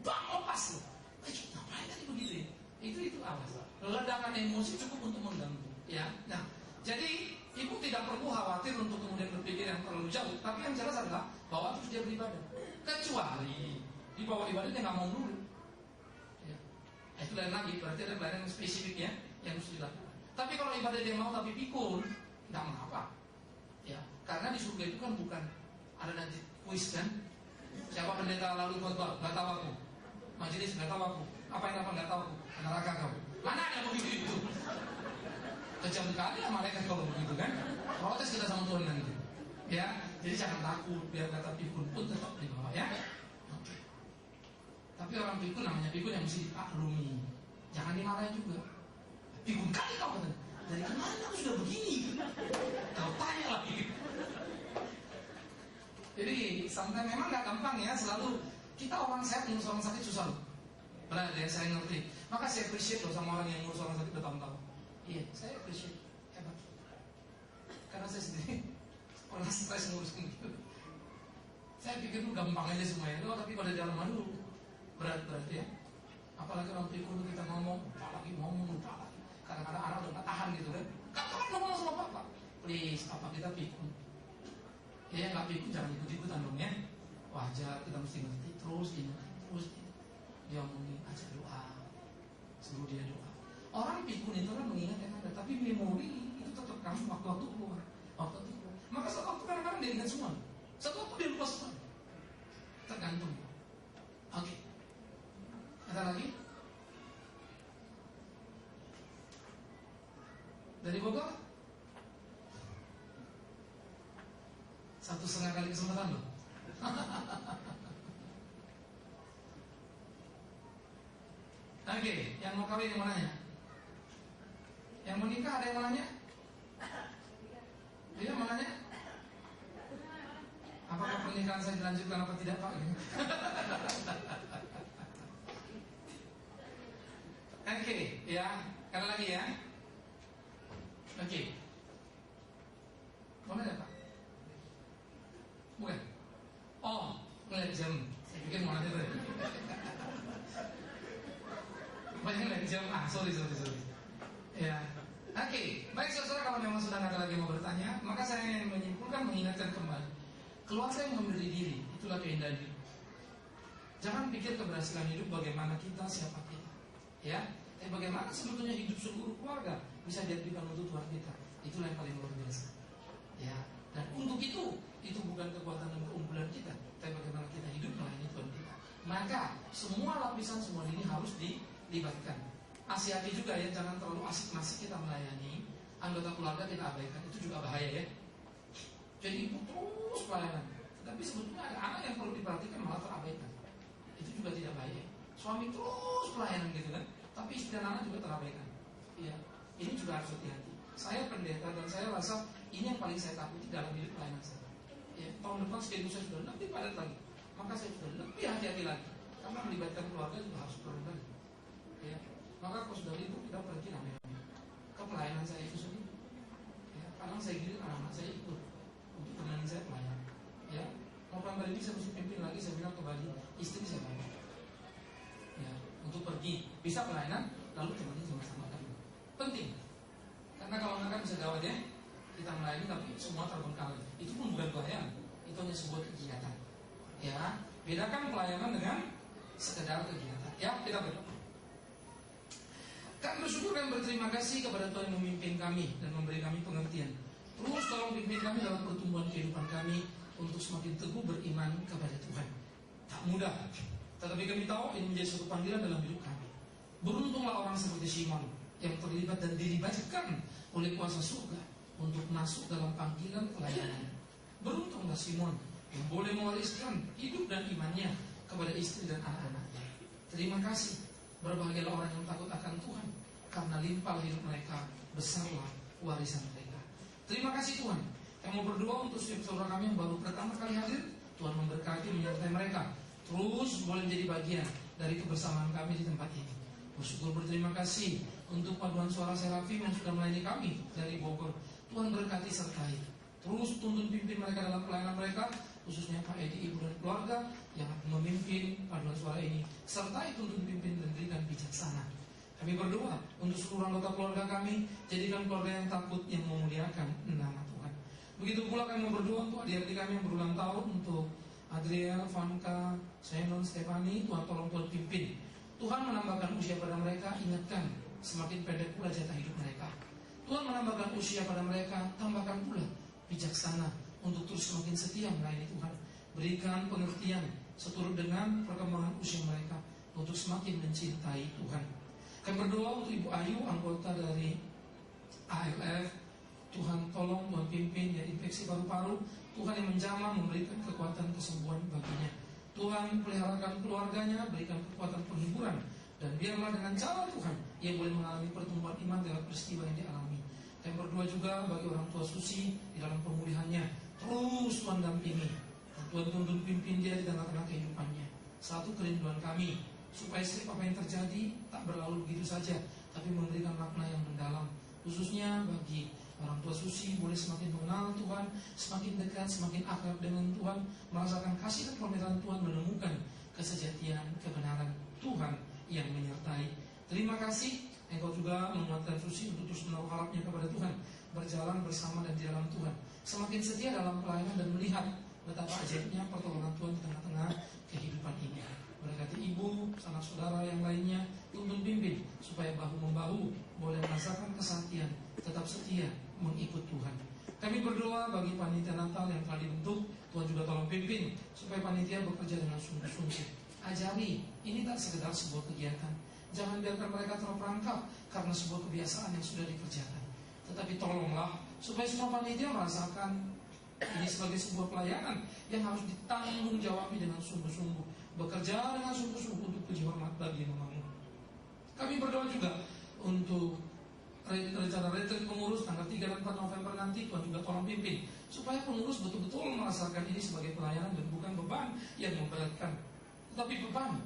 Bang lepas loh. Ngapain tadi begitu ya? Itu awas. Ledakan emosi cukup untuk mengganggu. Ya, nah. Jadi ibu tidak perlu khawatir untuk kemudian berpikir yang terlalu jauh. Tapi yang jelas adalah bahwa terus dia beribadah. Kecuali di bawah ibadah dia nggak mau dulu. Ya. Itu lain lagi. Berarti ada pelayanan spesifik ya yang harus dilakukan. Tapi kalau ibadah dia mau tapi pikun, nggak mengapa. Ya, karena di surga itu kan bukan ada nanti kuis kan. Siapa pendeta lalu khotbah? Nggak tahu aku. Majelis nggak tahu aku. Apa yang nggak tahu aku? Neraka kau. Mana ada begitu itu? Kejam sekali lah malaikat kalau begitu kan. Protes kita sama Tuhan nanti. Ya, jadi jangan takut biar kata pikun pun tetap di bawah ya. Oke. Tapi orang pikun namanya pikun yang mesti dimaklumi. Jangan dimarahin juga. Pikun kali kau kata. Dari kemarin aku sudah begini. Kau tanya lagi. Jadi sometimes memang nggak gampang ya. Selalu kita orang sehat ngurus orang sakit susah loh. Benar ya, saya ngerti. Maka saya appreciate loh sama orang yang ngurus orang sakit bertahun-tahun. Iya, saya appreciate, hebat. Karena saya sendiri pernah stres ngurus gitu. Saya pikir itu gampang aja semuanya. Tapi pada dalam dulu berat ya. Apalagi orang pikun kita ngomong, lupa lagi ngomong, lupa lagi. Kadang-kadang anak udah nggak tahan gitu kan. Kapan ngomong sama bapak? Please, apa kita pikun? Ya nggak pikun jangan ikut-ikutan dong ya. Wajar kita mesti ngerti terus. Dia ngomongin aja doa, suruh dia doa. Orang pikun itu kan mengingat yang ada, tapi memori itu tetap kamu waktu-waktu keluar. Maka suatu waktu kadang-kadang dia ingat semua, suatu waktu dia lupa semua. Tergantung. Oke. Ada lagi? Dari Bogor? 1,5 kali kesempatan loh. Oke, yang mau kawin yang mananya? Yang mau nikah ada yang mananya? Dia mananya? Apakah pernikahan saya dilanjutkan apa tidak Pak? Oke, ya, karena lagi ya. Oke. Mana ya Pak? Bukan. Oh, ngeliat jam. Saya pikir mana itu. Banyak lagi jam. Sorry. Ya. Oke, baik saudara, kalau memang sudah nggak ada lagi mau bertanya, maka saya ingin menyimpulkan, mengingatkan kembali. Keluarga yang memberi diri, itulah keindahan hidup. Jangan pikir keberhasilan hidup bagaimana kita, siapa kita. Ya, bagaimana sebetulnya hidup seluruh keluarga bisa diartikan untuk Tuhan kita. Itulah yang paling luar biasa. Ya, dan untuk itu bukan kekuatan dan keunggulan kita, tapi bagaimana kita hidup melayani Tuhan kita. Maka semua lapisan semua ini harus dilibatkan. Hati-hati juga ya, jangan terlalu asik-masik kita melayani anggota keluarga kita abaikan, itu juga bahaya ya. Jadi ibu terus pelayanan, tapi sebetulnya ada anak yang perlu diperhatikan malah terabaikan. Itu juga tidak baik. Suami terus pelayanan gitu kan, tapi istri dan anak juga terabaikan. Ya, ini juga harus hati-hati. Saya pendeta dan saya rasa ini yang paling saya takuti dalam hidup pelayanan saya. Ya, tahun depan schedule saya sudah lebih padat lagi, maka saya sudah lebih hati-hati lagi karena melibatkan keluarga juga harus berani. Ya, maka kalau sudah itu kita pergi namanya ke pelayanan saya itu sendiri. Ya, kadang saya gilir anak-anak saya ikut untuk teman saya pelayan. Ya, mau dari ini saya mesti pimpin lagi seminar ke Bali, istri saya bawa. Ya, untuk pergi, bisa pelayanan, lalu temannya sama-sama kan. Penting. Karena kalau nggak kan bisa gawat ya, kita melayani tapi semua terbengkalai. Itu pun bukan pelayanan, itu hanya sebuah kegiatan. Ya, bedakan pelayanan dengan sekedar kegiatan. Ya, kita berdoa. Kami bersyukur dan berterima kasih kepada Tuhan yang memimpin kami dan memberi kami pengertian. Terus tolong pimpin kami dalam pertumbuhan kehidupan kami untuk semakin teguh beriman kepada Tuhan. Tak mudah, tetapi kami tahu ini menjadi suatu panggilan dalam hidup kami. Beruntunglah orang seperti Simon yang terlibat dan dilibatkan oleh kuasa surga untuk masuk dalam panggilan pelayanan. Beruntunglah Simon yang boleh mewariskan hidup dan imannya kepada istri dan anak-anaknya. Terima kasih. Berbahagialah orang yang takut akan Tuhan, karena limpah hidup mereka, besarlah warisan mereka. Terima kasih Tuhan. Kami mau berdoa untuk setiap saudara kami yang baru pertama kali hadir. Tuhan memberkati, menyertai mereka. Terus boleh menjadi bagian dari kebersamaan kami di tempat ini. Bersyukur berterima kasih untuk paduan suara Serafim yang sudah melayani kami dari Bogor. Tuhan berkati sertai. Terus tuntun pimpin mereka dalam pelayanan mereka, khususnya Pak Edi, Ibu dan keluarga yang akan memimpin paduan suara ini, serta tuntun pimpin dan berikan bijaksana. Kami berdoa untuk seluruh anggota keluarga kami, jadikan keluarga yang takut, yang memuliakan nama Tuhan. Begitu pula kami berdoa untuk adik-adik kami yang berulang tahun, untuk Adriel, Vanka, Senon, Stefani. Tuhan tolong Tuhan pimpin. Tuhan menambahkan usia pada mereka, ingatkan semakin pendek pula jatah hidup mereka. Tuhan menambahkan usia pada mereka, tambahkan pula bijaksana untuk terus semakin setia melayani Tuhan. Berikan pengertian seturut dengan perkembangan usia mereka untuk semakin mencintai Tuhan. Kami berdoa untuk Ibu Ayu, anggota dari ALF. Tuhan tolong, Tuhan pimpin ya, infeksi paru-paru. Tuhan yang menjamah memberikan kekuatan kesembuhan baginya. Tuhan peliharakan keluarganya, berikan kekuatan penghiburan. Dan biarlah dengan cara Tuhan ia boleh mengalami pertumbuhan iman lewat peristiwa yang dialami. Kami berdoa juga bagi orang tua Susi di dalam pemulihannya. Terus Tuhan dampingi, Tuhan tuntun pimpin dia di tengah-tengah kehidupannya. Satu kerinduan kami, supaya setiap apa yang terjadi tak berlalu begitu saja, tapi memberikan makna yang mendalam. Khususnya bagi orang tua Susi boleh semakin mengenal Tuhan, semakin dekat, semakin akrab dengan Tuhan, merasakan kasih dan pemeliharaan Tuhan, menemukan kesejatian, kebenaran Tuhan yang menyertai. Terima kasih. Engkau juga menguatkan Susi untuk terus menaruh harapnya kepada Tuhan, berjalan bersama dan di dalam Tuhan, semakin setia dalam pelayanan dan melihat betapa ajaibnya pertolongan Tuhan di tengah-tengah kehidupan ini. Berkati ibu, sanak saudara yang lainnya, tuntun pimpin supaya bahu-membahu boleh merasakan kesatian, tetap setia mengikut Tuhan. Kami berdoa bagi panitia Natal yang telah dibentuk, Tuhan juga tolong pimpin supaya panitia bekerja dengan sungguh-sungguh. Ajari, ini tak sekedar sebuah kegiatan. Jangan biarkan mereka terperangkap karena sebuah kebiasaan yang sudah dikerjakan. Tetapi tolonglah supaya semua panitia merasakan ini sebagai sebuah pelayanan yang harus ditanggung jawabi dengan sungguh-sungguh, bekerja dengan sungguh-sungguh untuk puji hormat bagi namamu. Kami berdoa juga untuk rencana retreat pengurus tanggal 3 dan 4 November nanti. Tuhan juga tolong pimpin supaya pengurus betul-betul merasakan ini sebagai pelayanan dan bukan beban yang memberatkan, tetapi beban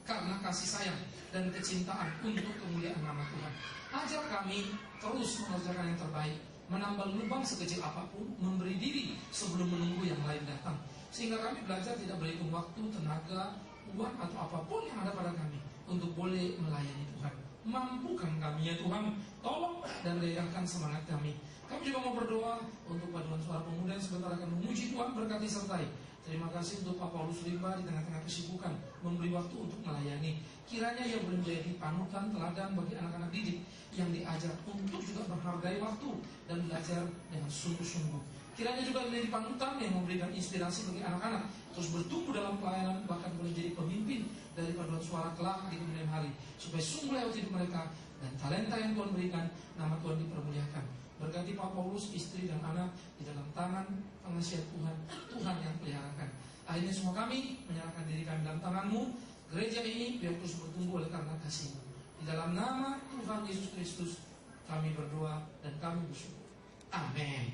karena kasih sayang dan kecintaan untuk kemuliaan nama Tuhan. Ajar kami terus mengerjakan yang terbaik, menambal lubang sekecil apapun, memberi diri sebelum menunggu yang lain datang, sehingga kami belajar tidak berhitung waktu, tenaga, uang atau apapun yang ada pada kami untuk boleh melayani Tuhan. Mampukan kami ya Tuhan, tolong dan gairahkan semangat kami. Kami juga mau berdoa untuk paduan suara pemuda yang sebentar akan memuji Tuhan, berkati sertai. Terima kasih untuk Pak Paulus Rimba di tengah-tengah kesibukan memberi waktu untuk melayani. Kiranya ia boleh menjadi panutan teladan bagi anak-anak didik yang diajar untuk juga menghargai waktu dan belajar dengan sungguh-sungguh. Kiranya juga menjadi panutan yang memberikan inspirasi bagi anak-anak terus bertumbuh dalam pelayanan, bahkan boleh menjadi pemimpin dari paduan suara kelak di kemudian hari, supaya sungguh lewat hidup mereka dan talenta yang Tuhan berikan, nama Tuhan dipermuliakan. Berkati Pak Paulus, istri dan anak di dalam tangan pengasihan Tuhan, Tuhan yang peliharakan. Akhirnya semua kami menyerahkan diri kami dalam tangan-Mu. Gereja ini biar terus bertumbuh oleh karena kasih-Mu. Di dalam nama Tuhan Yesus Kristus kami berdoa dan kami bersyukur. Amin.